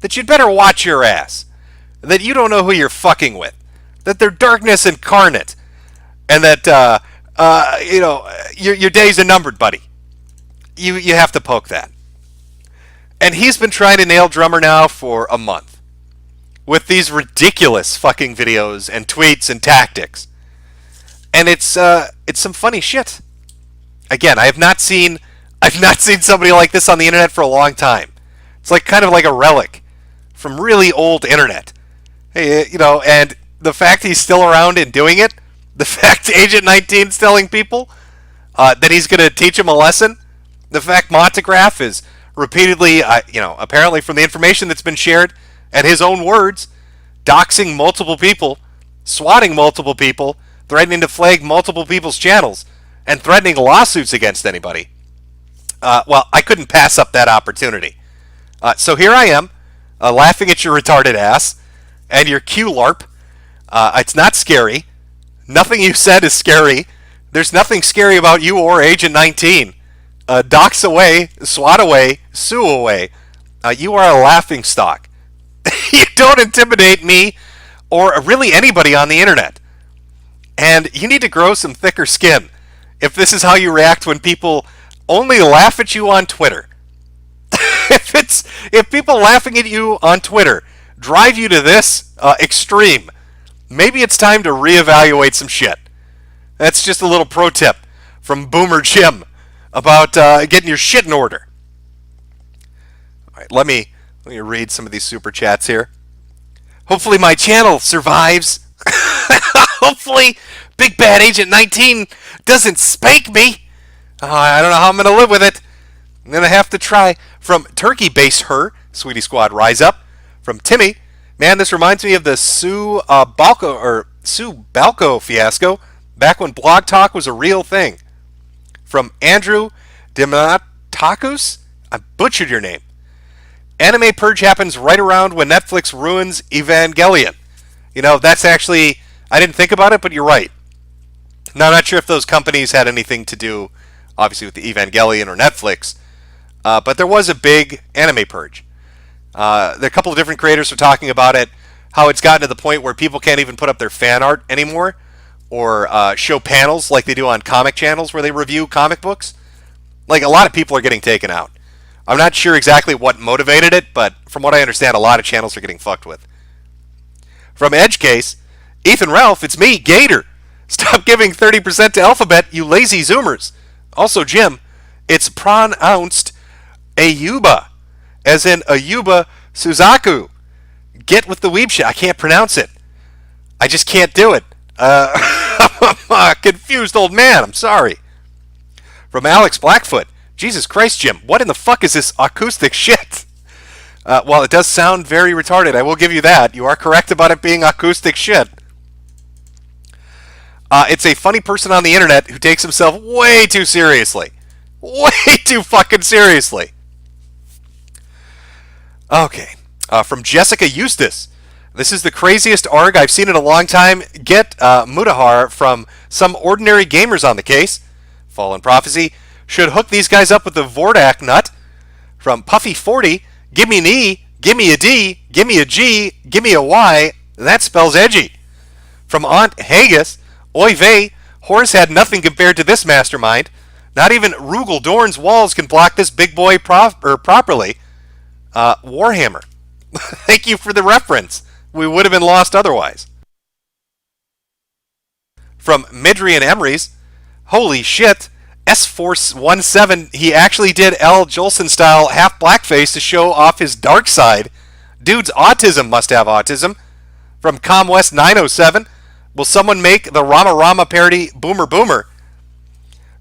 that you'd better watch your ass, that you don't know who you're fucking with, that they're darkness incarnate, and that, you know, your days are numbered, buddy. You have to poke that. And he's been trying to nail Drumr now for a month with these ridiculous fucking videos and tweets and tactics. And it's some funny shit. Again, I've not seen somebody like this on the internet for a long time. It's like kind of like a relic from really old internet. Hey, you know, and the fact he's still around and doing it, the fact Agent 19's telling people that he's going to teach them a lesson, the fact Metokur is repeatedly, you know, apparently from the information that's been shared and his own words, doxing multiple people, swatting multiple people, threatening to flag multiple people's channels, and threatening lawsuits against anybody. Well, I couldn't pass up that opportunity. So here I am, laughing at your retarded ass and your Q-LARP. It's not scary. Nothing you said is scary. There's nothing scary about you or Agent 19. Dox away, swat away, sue away. You are a laughing stock. You don't intimidate me or really anybody on the internet. And you need to grow some thicker skin if this is how you react when people only laugh at you on Twitter. If people laughing at you on Twitter drive you to this extreme, maybe it's time to reevaluate some shit. That's just a little pro tip from Boomer Jim about getting your shit in order. All right, let me read some of these super chats here. Hopefully my channel survives. Hopefully Big Bad Agent 19 doesn't spank me. I don't know how I'm going to live with it. I'm going to have to try. From Turkey Base Her, Sweetie Squad Rise Up. From Timmy, man, this reminds me of the Sue Balco fiasco back when Blog Talk was a real thing. From Andrew Dimatakus, I butchered your name. Anime purge happens right around when Netflix ruins Evangelion. You know, that's actually, I didn't think about it, but you're right. Now, I'm not sure if those companies had anything to do, obviously, with the Evangelion or Netflix, but there was a big anime purge. There are a couple of different creators who are talking about it, how it's gotten to the point where people can't even put up their fan art anymore, or show panels like they do on comic channels where they review comic books. Like, a lot of people are getting taken out. I'm not sure exactly what motivated it, but from what I understand, a lot of channels are getting fucked with. From Edgecase, Ethan Ralph, it's me, Gator. Stop giving 30% to Alphabet, you lazy Zoomers. Also, Jim, it's pronounced Ayuba, as in Ayuba Suzaku. Get with the weeb shit. I can't pronounce it. I just can't do it. I'm a confused old man. I'm sorry. From Alex Blackfoot, Jesus Christ, Jim, what in the fuck is this acoustic shit? Well, it does sound very retarded. I will give you that. You are correct about it being acoustic shit. It's a funny person on the internet who takes himself way too seriously. Way too fucking seriously. Okay. From Jessica Eustace. This is the craziest ARG I've seen in a long time. Get Mutahar from Some Ordinary Gamers on the case. Fallen Prophecy. Should hook these guys up with the Vordak nut. From Puffy40. Give me an E. Give me a D. Give me a G. Give me a Y. That spells edgy. From Aunt Haggis. Oy vey. Horse had nothing compared to this mastermind. Not even Rugel Dorn's walls can block this big boy properly. Warhammer. Thank you for the reference. We would have been lost otherwise. From Midri and Emery's, holy shit, S417, he actually did L. Jolson style half blackface to show off his dark side. Dude's autism must have autism. From ComWest 907, will someone make the Rama Rama parody Boomer Boomer?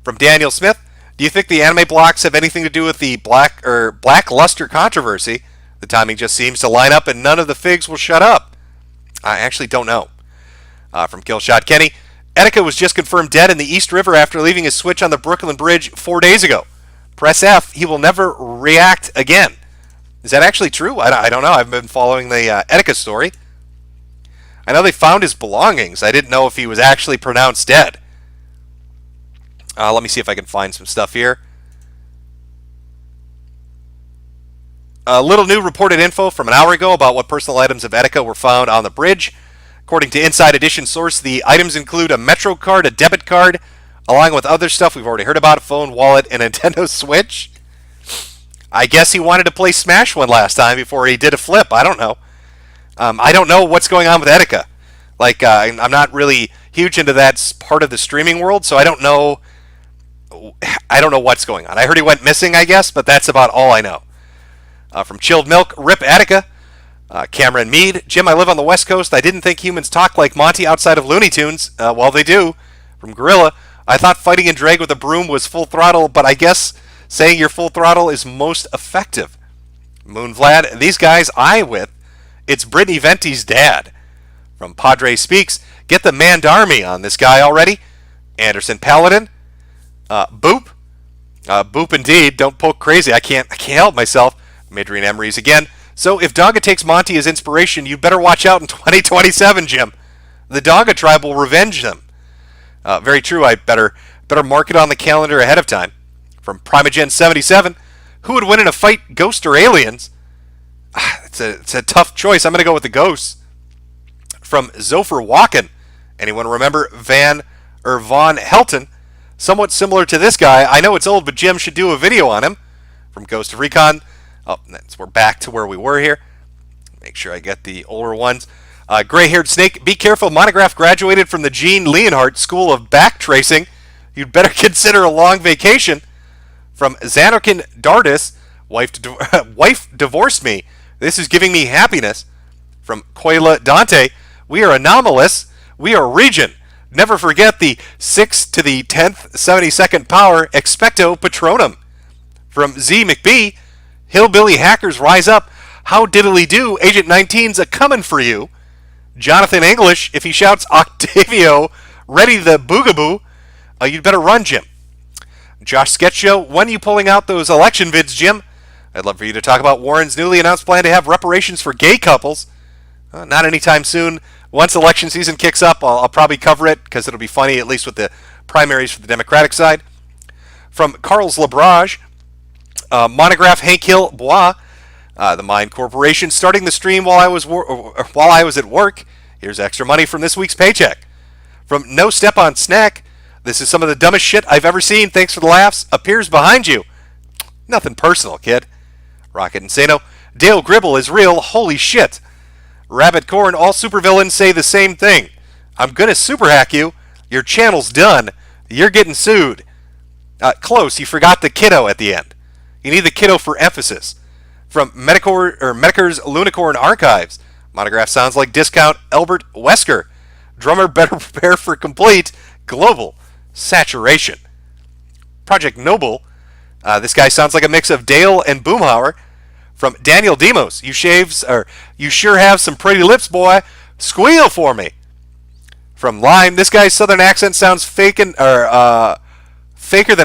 From Daniel Smith, do you think the anime blocks have anything to do with the blackluster controversy? The timing just seems to line up and none of the figs will shut up. I actually don't know. From Killshot Kenny, Etika was just confirmed dead in the East River after leaving his switch on the Brooklyn Bridge 4 days ago. Press F, he will never react again. Is that actually true? I don't know. I've been following the Etika story. I know they found his belongings. I didn't know if he was actually pronounced dead. Let me see if I can find some stuff here. A little new reported info from an hour ago about what personal items of Etika were found on the bridge. According to Inside Edition source, the items include a Metro card, a debit card, along with other stuff we've already heard about, a phone, wallet, and a Nintendo Switch. I guess he wanted to play Smash one last time before he did a flip. I don't know. I don't know what's going on with Etika. Like, I'm not really huge into that part of the streaming world, so I don't know what's going on. I heard he went missing, I guess, but that's about all I know. From Chilled Milk, Rip Etika. Cameron Mead, Jim, I live on the West Coast. I didn't think humans talk like Monty outside of Looney Tunes. Well, they do. From Gorilla, I thought fighting in drag with a broom was full throttle, but I guess saying you're full throttle is most effective. Moon Vlad, these guys I with, it's Brittany Venti's dad. From Padre Speaks, get the Mandarmy on this guy already. Anderson Paladin, Boop, Boop indeed. Don't poke crazy. I can't help myself. Midrine Emery's again. So if Dogga takes Monty as inspiration, you better watch out in 2027, Jim. The Dogga tribe will revenge them. Very true. I better mark it on the calendar ahead of time. From Primogen 77, who would win in a fight, Ghost or Aliens? It's a tough choice. I'm going to go with the Ghosts. From Zopher Walken, anyone remember Von Helton? Somewhat similar to this guy. I know it's old, but Jim should do a video on him. From Ghost of Recon. Oh, we're back to where we were here. Make sure I get the older ones. Gray-haired snake, be careful. Monograph graduated from the Gene Leonhardt School of Backtracing. You'd better consider a long vacation. From Xanarkin Dardis, wife divorced me. This is giving me happiness. From Coila Dante, we are anomalous. We are region. Never forget the 6 to the 10th 72nd power expecto patronum. From Z McBee, hillbilly hackers rise up. How diddly do? Agent 19's a coming for you. Jonathan English, if he shouts Octavio, ready the boogaboo, you'd better run, Jim. Josh Sketch Show, when are you pulling out those election vids, Jim? I'd love for you to talk about Warren's newly announced plan to have reparations for gay couples. Not anytime soon. Once election season kicks up, I'll probably cover it because it'll be funny, at least with the primaries for the Democratic side. From Carl's Labrage, Monograph Hank Hill Bois, the Mind Corporation, starting the stream while I was at work. Here's extra money from this week's paycheck. From No Step on Snack, this is some of the dumbest shit I've ever seen. Thanks for the laughs. Appears behind you. Nothing personal, kid. Rocket Insano, Dale Gribble is real. Holy shit. Rabbit Corn, all supervillains say the same thing. I'm gonna super hack you. Your channel's done. You're getting sued. Close, you forgot the kiddo at the end. You need the kiddo for emphasis. From Metokur's Lunicorn Archives, Monograph sounds like discount Albert Wesker. Drumr better prepare for complete global saturation. Project Noble, this guy sounds like a mix of Dale and Boomhauer. From Daniel Demos, you sure have some pretty lips, boy. Squeal for me. From Lime, this guy's southern accent sounds faker than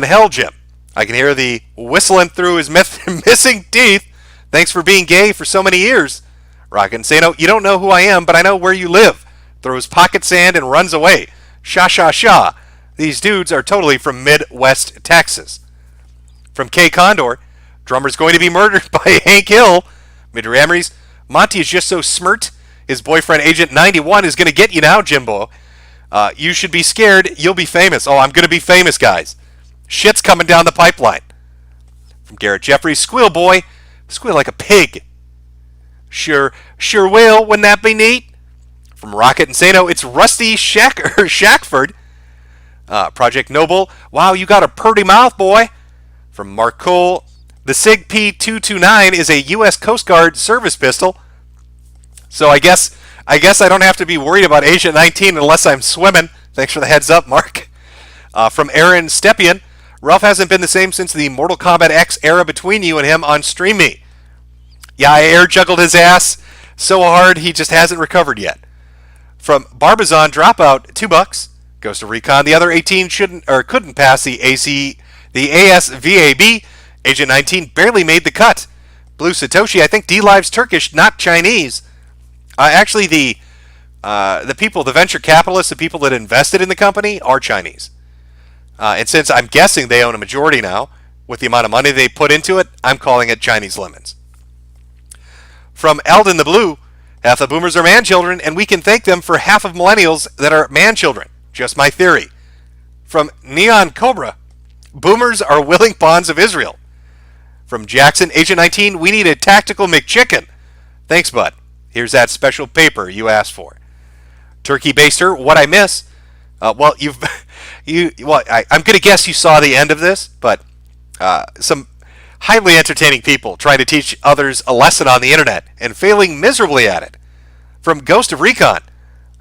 hell, Jim. I can hear the whistling through his missing teeth. Thanks for being gay for so many years. Rocket Insano, you don't know who I am, but I know where you live. Throws pocket sand and runs away. Sha sha sha. These dudes are totally from Midwest Texas. From K Condor, Drummer's going to be murdered by Hank Hill. Midrameries, Monty is just so smirt. His boyfriend Agent 91 is going to get you now, Jimbo. You should be scared. You'll be famous. Oh, I'm going to be famous, guys. Shit's coming down the pipeline. From Garrett Jeffries, Squeal boy. Squeal like a pig. Sure will. Wouldn't that be neat? From Rocket Insano, it's Rusty Shackford. Project Noble, wow, you got a purty mouth, boy. From Mark Cole, the SIG P229 is a U.S. Coast Guard service pistol. So I guess I don't have to be worried about Agent 19 unless I'm swimming. Thanks for the heads up, Mark. From Aaron Stepien, Ralph hasn't been the same since the Mortal Kombat X era between you and him on Stream Me. Yeah, I air juggled his ass so hard he just hasn't recovered yet. From Barbazon Dropout, $2. Goes to Recon. The other 18 couldn't pass the ASVAB. Agent 19 barely made the cut. Blue Satoshi, I think D-Live's Turkish, not Chinese. Actually, the people, the venture capitalists, the people that invested in the company are Chinese. And since I'm guessing they own a majority now, with the amount of money they put into it, I'm calling it Chinese lemons. From Eldon the Blue, half the boomers are man-children, and we can thank them for half of millennials that are man-children. Just my theory. From Neon Cobra, boomers are willing pawns of Israel. From Jackson, Agent 19, we need a tactical McChicken. Thanks, bud. Here's that special paper you asked for. Turkey Baster, what I miss? I'm going to guess you saw the end of this, but some highly entertaining people trying to teach others a lesson on the internet and failing miserably at it. From Ghost of Recon,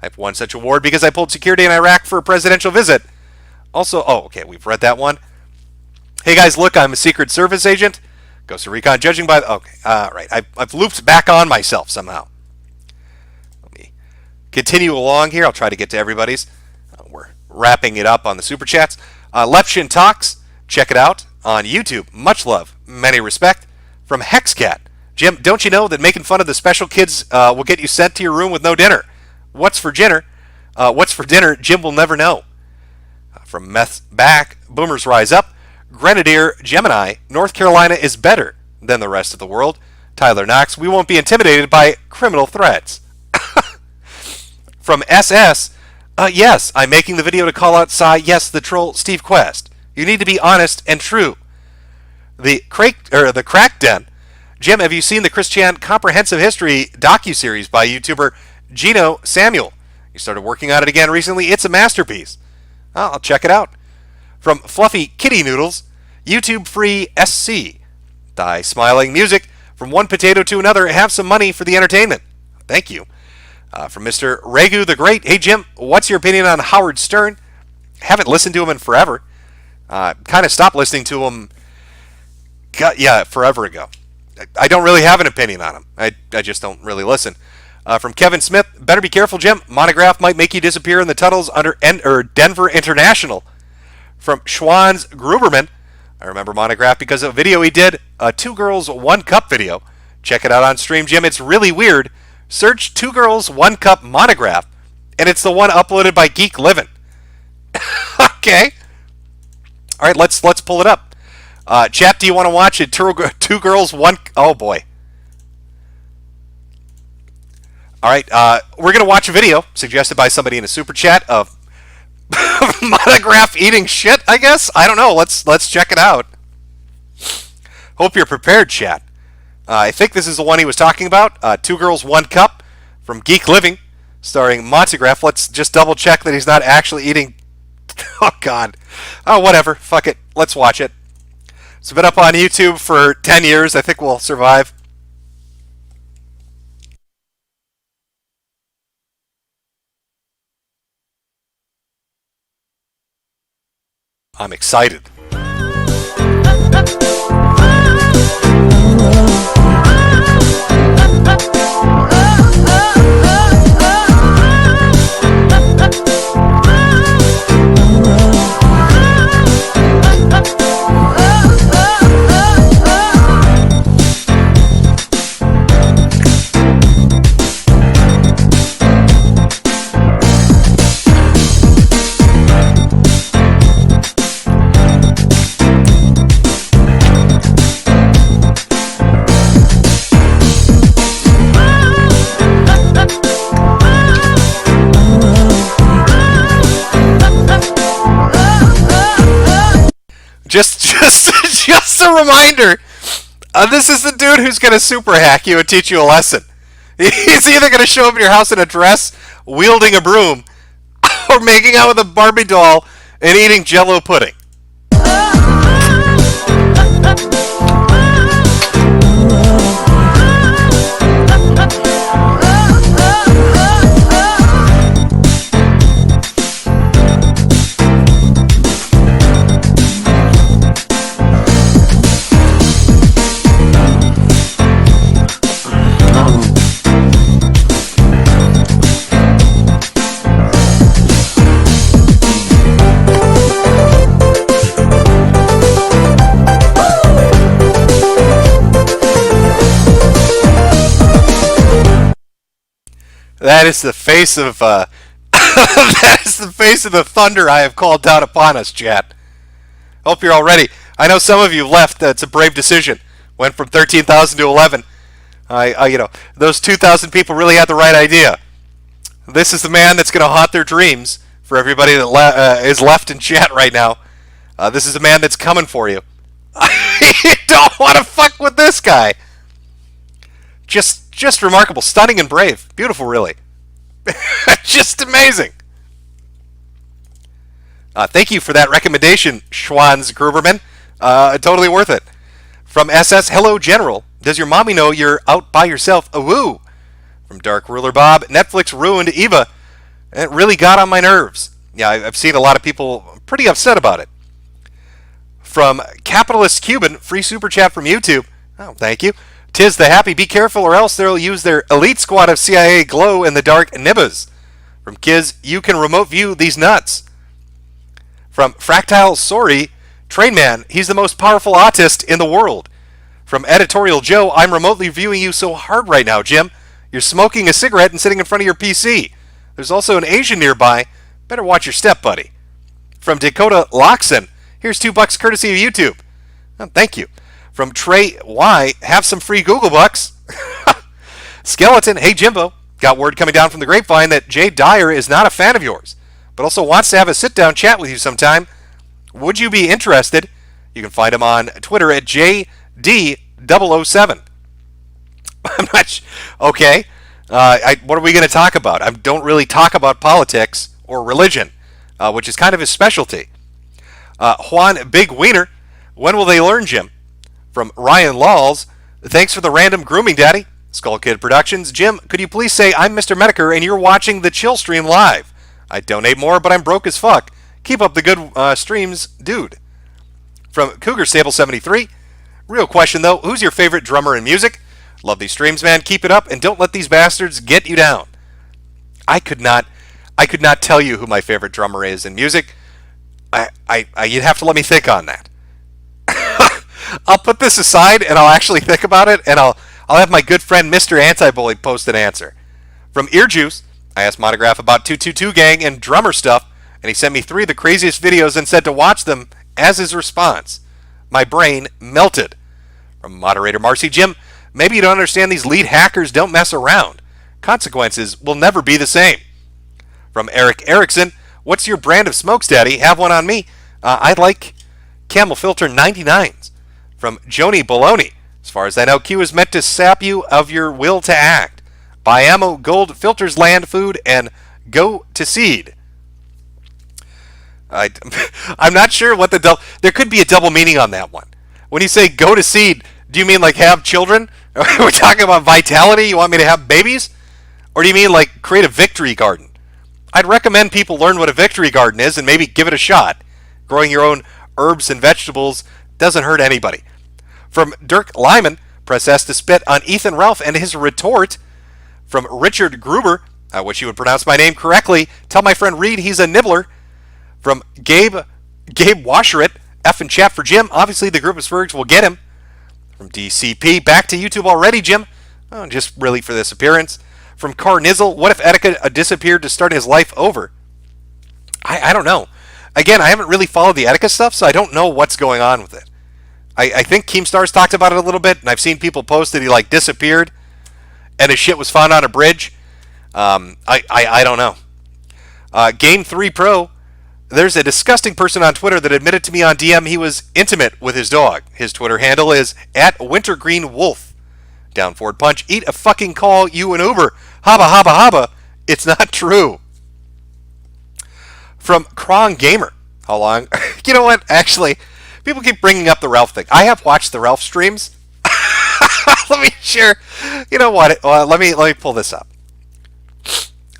I've won such an award because I pulled security in Iraq for a presidential visit. Also, okay, we've read that one. Hey guys, look, I'm a Secret Service agent. Ghost of Recon, judging by... Okay, all right, I've looped back on myself somehow. Let me continue along here. I'll try to get to everybody's. We're wrapping it up on the Super Chats. Lepshin Talks, check it out on YouTube. Much love, many respect. From Hexcat, Jim, don't you know that making fun of the special kids will get you sent to your room with no dinner? What's for dinner? Jim will never know. From Meth Back, Boomers Rise Up, Grenadier Gemini, North Carolina is better than the rest of the world. Tyler Knox, we won't be intimidated by criminal threats. From SS, yes, I'm making the video to call out yes, the troll Steve Quest. You need to be honest and true. The Crack Den, Jim, have you seen the Christian Comprehensive History docuseries by YouTuber Gino Samuel? You started working on it again recently. It's a masterpiece. I'll check it out. From Fluffy Kitty Noodles, YouTube free SC. Die Smiling Music, from one potato to another, have some money for the entertainment. Thank you. From Mr. Regu the Great, hey Jim, what's your opinion on Howard Stern? Haven't listened to him in forever. Kind of stopped listening to him, forever ago. I don't really have an opinion on him. I just don't really listen. From Kevin Smith, better be careful, Jim. Monograph might make you disappear in the tunnels under Denver International. From Schwanz Gruberman, I remember Monograph because of a video he did, a 2 Girls 1 Cup video. Check it out on stream, Jim. It's really weird. Search 2 Girls 1 Cup Monograph, and it's the one uploaded by Geek Livin'. Okay. All right, let's pull it up. Chat, do you want to watch it? 2 Girls 1... Oh, boy. All right, we're going to watch a video suggested by somebody in a super chat of Monograph eating shit, I guess? I don't know. Let's check it out. Hope you're prepared, chat. I think this is the one he was talking about. 2 Girls 1 Cup from Geek Living, starring Monograph. Let's just double check that he's not actually eating... Oh, God. Oh, whatever. Fuck it. Let's watch it. It's been up on YouTube for 10 years. I think we'll survive. I'm excited. Just a reminder, this is the dude who's going to super hack you and teach you a lesson. He's either going to show up at your house in a dress, wielding a broom, or making out with a Barbie doll and eating Jello pudding. That is the face of that is the face of the thunder I have called down upon us, chat. Hope you're all ready. I know some of you left. That's a brave decision. Went from 13,000 to 11. Those 2,000 people really had the right idea. This is the man that's going to haunt their dreams for everybody that is left in chat right now. This is a man that's coming for you. You don't want to fuck with this guy. Just remarkable, stunning and brave. Beautiful, really. Just amazing. Thank you for that recommendation, Schwanz Gruberman. Totally worth it. From SS, hello, General. Does your mommy know you're out by yourself? Woo. From Dark Ruler Bob, Netflix ruined Eva. It really got on my nerves. Yeah, I've seen a lot of people pretty upset about it. From Capitalist Cuban, free super chat from YouTube. Oh, thank you. Tis the happy, be careful or else they'll use their elite squad of CIA glow in the dark nibbas. From Kiz, you can remote view these nuts. From Fractile Sorry, Trainman, he's the most powerful autist in the world. From Editorial Joe, I'm remotely viewing you so hard right now, Jim. You're smoking a cigarette and sitting in front of your PC. There's also an Asian nearby. Better watch your step, buddy. From Dakota Loxon, here's $2 courtesy of YouTube. Oh, thank you. From Trey Y, have some free Google bucks. Skeleton, hey Jimbo. Got word coming down from the grapevine that Jay Dyer is not a fan of yours, but also wants to have a sit-down chat with you sometime. Would you be interested? You can find him on Twitter at JD007. I'm not sure. Okay. What are we going to talk about? I don't really talk about politics or religion, which is kind of his specialty. Juan Big Wiener, when will they learn, Jim? From Ryan Lawls, thanks for the random grooming, Daddy. Skull Kid Productions, Jim, could you please say I'm Mr. Metokur and you're watching the Chill Stream live? I donate more, but I'm broke as fuck. Keep up the good streams, dude. From Cougar Stable 73, real question though, who's your favorite drummer in music? Love these streams, man. Keep it up and don't let these bastards get you down. I could not tell you who my favorite drummer is in music. You'd have to let me think on that. I'll put this aside and I'll actually think about it, and I'll have my good friend Mr. Anti-Bully post an answer. From Ear Juice, I asked Monograph about 222 Gang and drummer stuff, and he sent me 3 of the craziest videos and said to watch them as his response. My brain melted. From Moderator Marcy, Jim, maybe you don't understand these lead hackers don't mess around. Consequences will never be the same. From Eric Erickson, what's your brand of smokes, Daddy? Have one on me. I like Camel Filter 99s. From Joni Baloney, as far as I know, Q is meant to sap you of your will to act. Buy ammo, gold, filters, land, food, and go to seed. I'm not sure what the there could be a double meaning on that one. When you say go to seed, do you mean like have children? We're talking about vitality? You want me to have babies? Or do you mean like create a victory garden? I'd recommend people learn what a victory garden is and maybe give it a shot. Growing your own herbs and vegetables doesn't hurt anybody. From Dirk Lyman, press S to spit on Ethan Ralph and his retort. From Richard Gruber, I wish you would pronounce my name correctly. Tell my friend Reed he's a nibbler. From Gabe Washerit, F and chat for Jim. Obviously the group of Spurgs will get him. From DCP, back to YouTube already, Jim. Oh, just really for this appearance. From Carnizzle, what if Etika disappeared to start his life over? I don't know. Again, I haven't really followed the Etika stuff, so I don't know what's going on with it. I think Keemstar's talked about it a little bit, and I've seen people post that he like disappeared, and his shit was found on a bridge. I don't know. Game 3 Pro, there's a disgusting person on Twitter that admitted to me on DM he was intimate with his dog. His Twitter handle is @WintergreenWolf. Down forward punch, eat a fucking call, you an Uber. Haba haba haba. It's not true. From Krong Gamer, How long? You know what? Actually, people keep bringing up the Ralph thing. I have watched the Ralph streams. Let me share. You know what? Let me pull this up.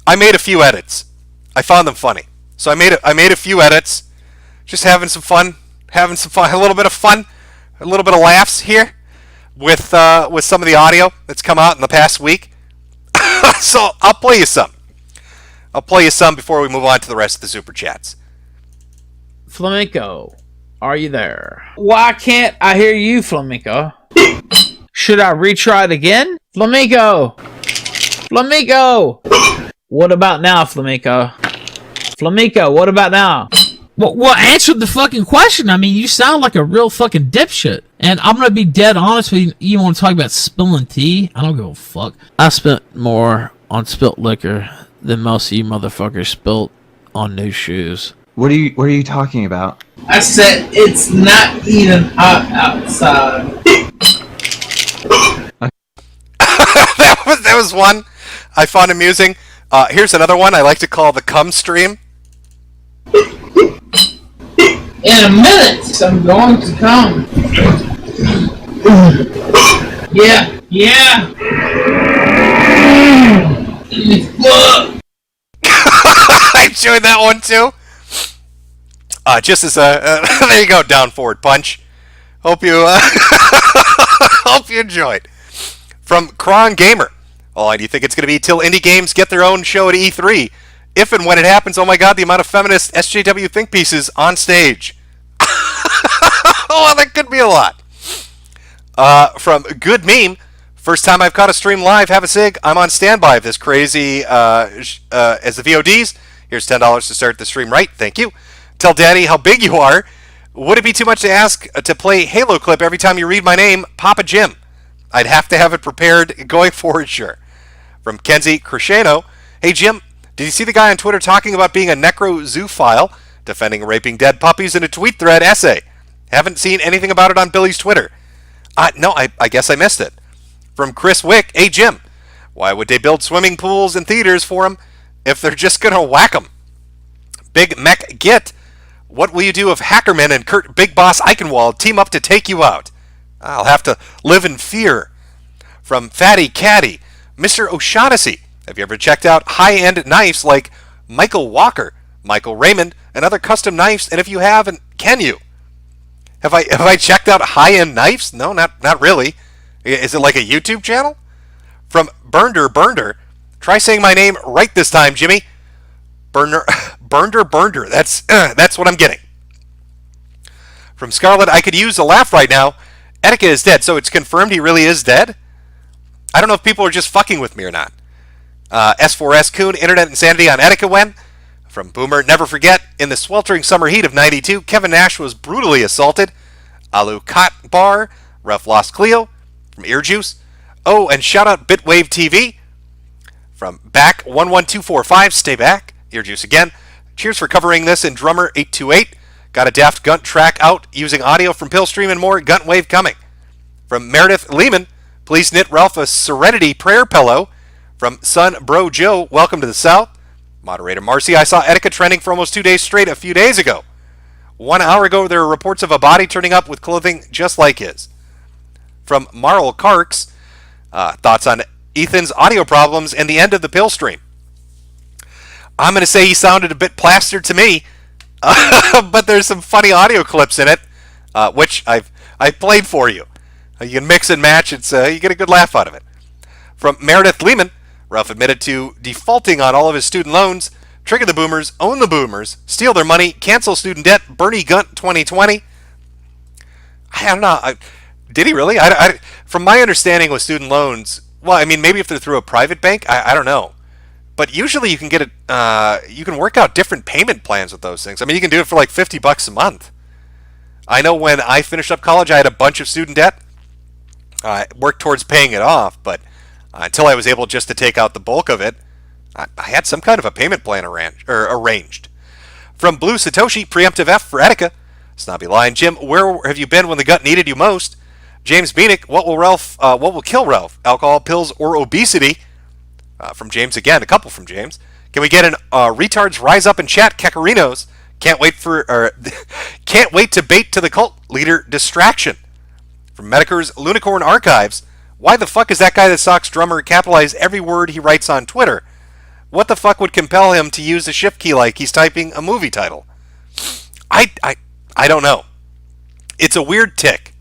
I made a few edits. I found them funny. So I made a few edits. Just having some fun, a little bit of fun, a little bit of laughs here with some of the audio that's come out in the past week. So I'll play you some. Before we move on to the rest of the super chats. Flamenco, are you there? Why can't I hear you, Flamenco? Should I retry it again? Flamenco! What about now, Flamenco? What about now? Well, answer the fucking question. I mean, you sound like a real fucking dipshit. And I'm gonna be dead honest with you. You want to talk about spilling tea? I don't give a fuck. I spent more on spilt liquor than most of you motherfuckers spilt on new shoes. What are you talking about? I said it's not even hot outside. that was one I found amusing. Here's another one I like to call the cum stream. In a minute, I'm going to come. Yeah. I enjoyed that one too. Just as there you go, down forward punch. Hope you enjoyed. From Kron Gamer. Oh, do you think it's going to be till indie games get their own show at E3? If and when it happens, oh my god, the amount of feminist SJW think pieces on stage. Oh, that could be a lot. From Good Meme. First time I've caught a stream live, have a cig. I'm on standby if this crazy as the VODs. Here's $10 to start the stream right. Thank you. Tell Daddy how big you are. Would it be too much to ask to play Halo clip every time you read my name, Papa Jim? I'd have to have it prepared going forward, sure. From Kenzie Cresceno. Hey, Jim, did you see the guy on Twitter talking about being a necrozoophile, defending raping dead puppies in a tweet thread essay? Haven't seen anything about it on Billy's Twitter. No, I guess I missed it. From Chris Wick. Hey, Jim, why would they build swimming pools and theaters for them if they're just going to whack them? Big Mech Git. What will you do if Hackerman and Kurt Big Boss Eichenwald team up to take you out? I'll have to live in fear. From Fatty Caddy. Mr. O'Shaughnessy. Have you ever checked out high-end knives like Michael Walker, Michael Raymond, and other custom knives? And if you haven't, can you? Have I checked out high-end knives? No, not really. Is it like a YouTube channel? From Burnder. Try saying my name right this time, Jimmy. Burnder. That's what I'm getting. From Scarlett, I could use a laugh right now. Etika is dead, so it's confirmed he really is dead? I don't know if people are just fucking with me or not. S4S Coon, Internet Insanity on Etika when? From Boomer, never forget, in the sweltering summer heat of 92, Kevin Nash was brutally assaulted. Alu Kot Bar, Rough Lost Cleo. From Earjuice. Oh, and shout out Bitwave TV. From Back11245, stay back. Earjuice again. Cheers for covering this in Drumr 828. Got a Daft Gunt track out using audio from Pillstream and more. Gunt Wave coming. From Meredith Lehman, please knit Ralph a Serenity prayer pillow. From Son Bro Joe, welcome to the South. Moderator Marcy, I saw Etika trending for almost 2 days straight a few days ago. 1 hour ago, there were reports of a body turning up with clothing just like his. From Marl Karks, thoughts on Ethan's audio problems and the end of the Pillstream. I'm going to say he sounded a bit plastered to me, but there's some funny audio clips in it, which I've played for you. You can mix and match. You get a good laugh out of it. From Meredith Lehman, Ralph admitted to defaulting on all of his student loans, trigger the boomers, own the boomers, steal their money, cancel student debt, Bernie Gunt 2020. I don't know. Did he really? From my understanding with student loans, well, I mean, maybe if they're through a private bank, I don't know. But usually you can get you can work out different payment plans with those things. I mean, you can do it for like $50 a month. I know when I finished up college, I had a bunch of student debt. I worked towards paying it off, but until I was able just to take out the bulk of it, I had some kind of a payment plan arranged. From Blue Satoshi, preemptive F for Etika. Snobby line, Jim, where have you been when the gut needed you most? James Beanick, what will kill Ralph? Alcohol, pills, or obesity? From James again, a couple from James. Can we get an retards rise up and chat, Kekarinos? Can't wait can't wait to bait to the cult leader distraction. From Metokur's Lunicorn Archives, why the fuck is that guy that socks Drumr capitalize every word he writes on Twitter? What the fuck would compel him to use a shift key like he's typing a movie title? I don't know. It's a weird tick.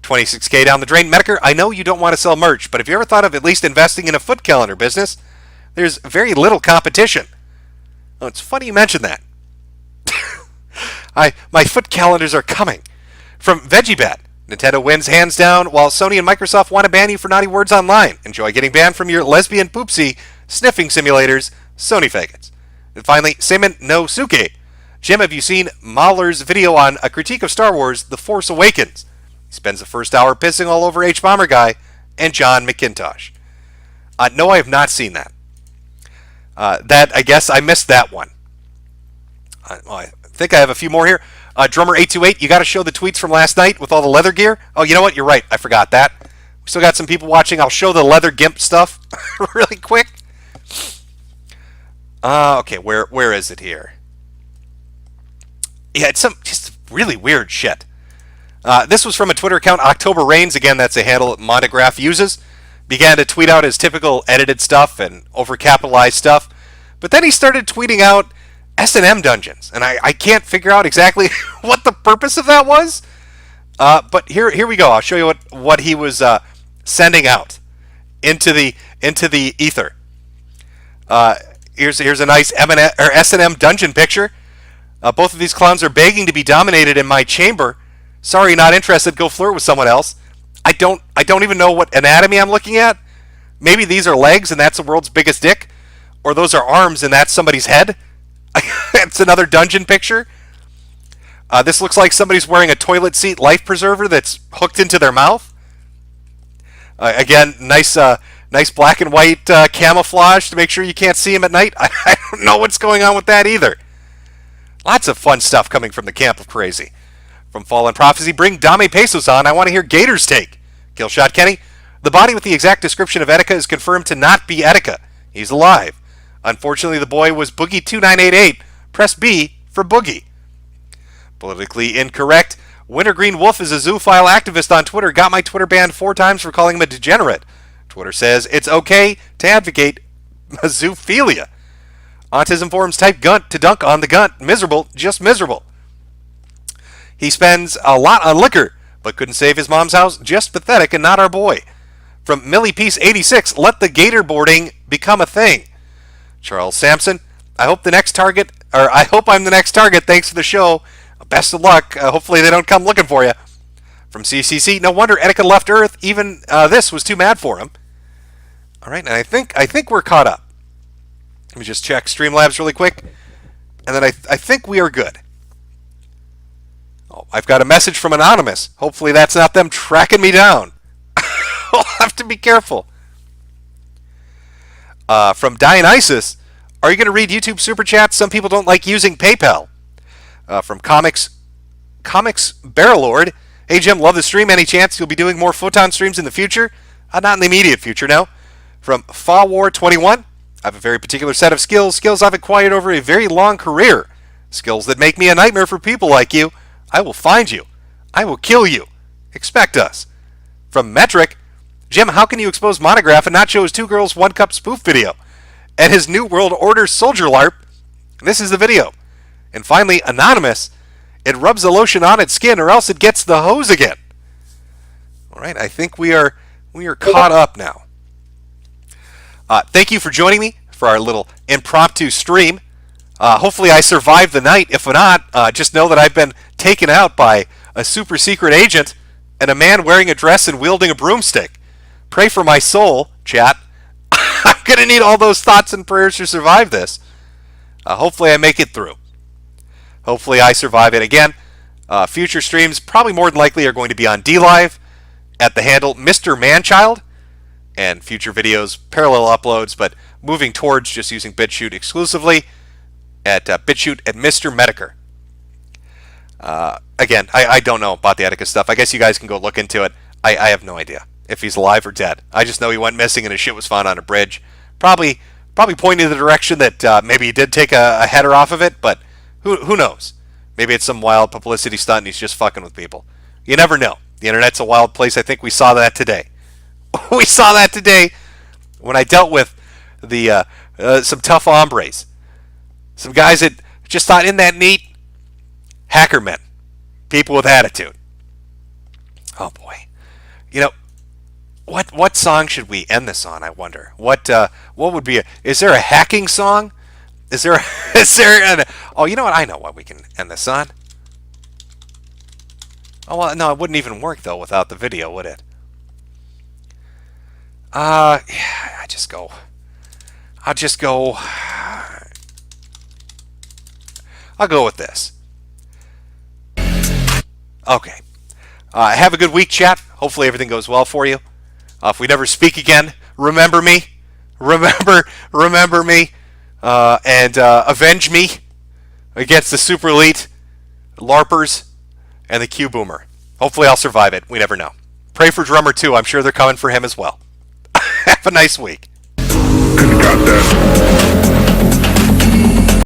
26K down the drain. Metokur, I know you don't want to sell merch, but have you ever thought of at least investing in a foot calendar business? There's very little competition. Oh, it's funny you mention that. My foot calendars are coming. From VeggieBat, Nintendo wins hands down, while Sony and Microsoft want to ban you for naughty words online. Enjoy getting banned from your lesbian poopsie sniffing simulators, Sony faggots. And finally, Seimon no Suke. Jim, have you seen Mahler's video on a critique of Star Wars, The Force Awakens? He spends the first hour pissing all over H-Bomber Guy and John McIntosh. No, I have not seen that. I guess I missed that one. I think I have a few more here. Drumr828, you got to show the tweets from last night with all the leather gear. Oh, you know what? You're right. I forgot that. We still got some people watching. I'll show the leather gimp stuff really quick. Okay, where is it here? Yeah, it's some just really weird shit. This was from a Twitter account, October Rains. Again, that's a handle that Monograph uses. Began to tweet out his typical edited stuff and overcapitalized stuff. But then he started tweeting out S&M dungeons. And I can't figure out exactly what the purpose of that was. But here we go. I'll show you what he was sending out into the ether. Here's a nice S&M dungeon picture. Both of these clowns are begging to be dominated in my chamber. Sorry, not interested. Go flirt with someone else. I don't even know what anatomy I'm looking at. Maybe these are legs and that's the world's biggest dick, or those are arms and that's somebody's head. It's another dungeon picture. This looks like somebody's wearing a toilet seat life preserver that's hooked into their mouth. Again, nice black and white camouflage to make sure you can't see him at night. I don't know what's going on with that either. Lots of fun stuff coming from the camp of crazy. From Fallen Prophecy, bring Dame Pesos on. I want to hear Gator's take. Killshot Kenny, the body with the exact description of Etika is confirmed to not be Etika. He's alive. Unfortunately, the boy was Boogie2988. Press B for Boogie. Politically incorrect. Wintergreen Wolf is a zoophile activist on Twitter. Got my Twitter banned 4 times for calling him a degenerate. Twitter says it's okay to advocate zoophilia. Autism forums type gunt to dunk on the gunt. Miserable, just miserable. He spends a lot on liquor, but couldn't save his mom's house. Just pathetic and not our boy. From Milliepiece86, let the gator boarding become a thing. Charles Sampson, I hope I'm the next target. Thanks for the show. Best of luck. Hopefully they don't come looking for you. From CCC, no wonder Etika left Earth. Even this was too mad for him. All right, and I think we're caught up. Let me just check Streamlabs really quick, and then I think we are good. Oh, I've got a message from Anonymous. Hopefully that's not them tracking me down. I'll have to be careful. From Dionysus, are you going to read YouTube Super Chats? Some people don't like using PayPal. From Comics Barrelord, hey Jim, love the stream. Any chance you'll be doing more Photon streams in the future? Not in the immediate future, no. From FawWar21, I have a very particular set of skills I've acquired over a very long career. Skills that make me a nightmare for people like you. I will find you. I will kill you. Expect us. From Metric, Jim, how can you expose Monograph and not show his 2 girls 1 cup spoof video? And his New World Order soldier LARP. This is the video. And finally, Anonymous, it rubs the lotion on its skin or else it gets the hose again. All right, I think we are caught up now. Thank you for joining me for our little impromptu stream. Hopefully I survived the night. If not, just know that I've been taken out by a super secret agent and a man wearing a dress and wielding a broomstick. Pray for my soul, chat. I'm going to need all those thoughts and prayers to survive this. Hopefully I make it through. Hopefully I survive it. Again, future streams probably more than likely are going to be on DLive at the handle Mr. Manchild, and future videos, parallel uploads, but moving towards just using BitChute exclusively at BitChute at Mr. Metokur. Again, I don't know about the Etika stuff. I guess you guys can go look into it. I have no idea if he's alive or dead. I just know he went missing and his shit was found on a bridge. Probably pointing in the direction that maybe he did take a header off of it, but Who knows? Maybe it's some wild publicity stunt and he's just fucking with people. You never know. The internet's a wild place. I think we saw that today. We saw that today when I dealt with the some tough hombres. Some guys that just thought, isn't that neat? Hacker men. People with attitude. Oh boy. You know, what song should we end this on, I wonder? What would be is there a hacking song? Is there oh, you know what? I know what we can end this on. Oh, well, no, it wouldn't even work though without the video, would it? Yeah, I'll just go. I'll go with this. Okay. Have a good week, chat. Hopefully everything goes well for you. If we never speak again, remember me. Remember me. And avenge me against the super elite LARPers and the Q Boomer. Hopefully I'll survive it. We never know. Pray for Drumr too. I'm sure they're coming for him as well. Have a nice week. Got that.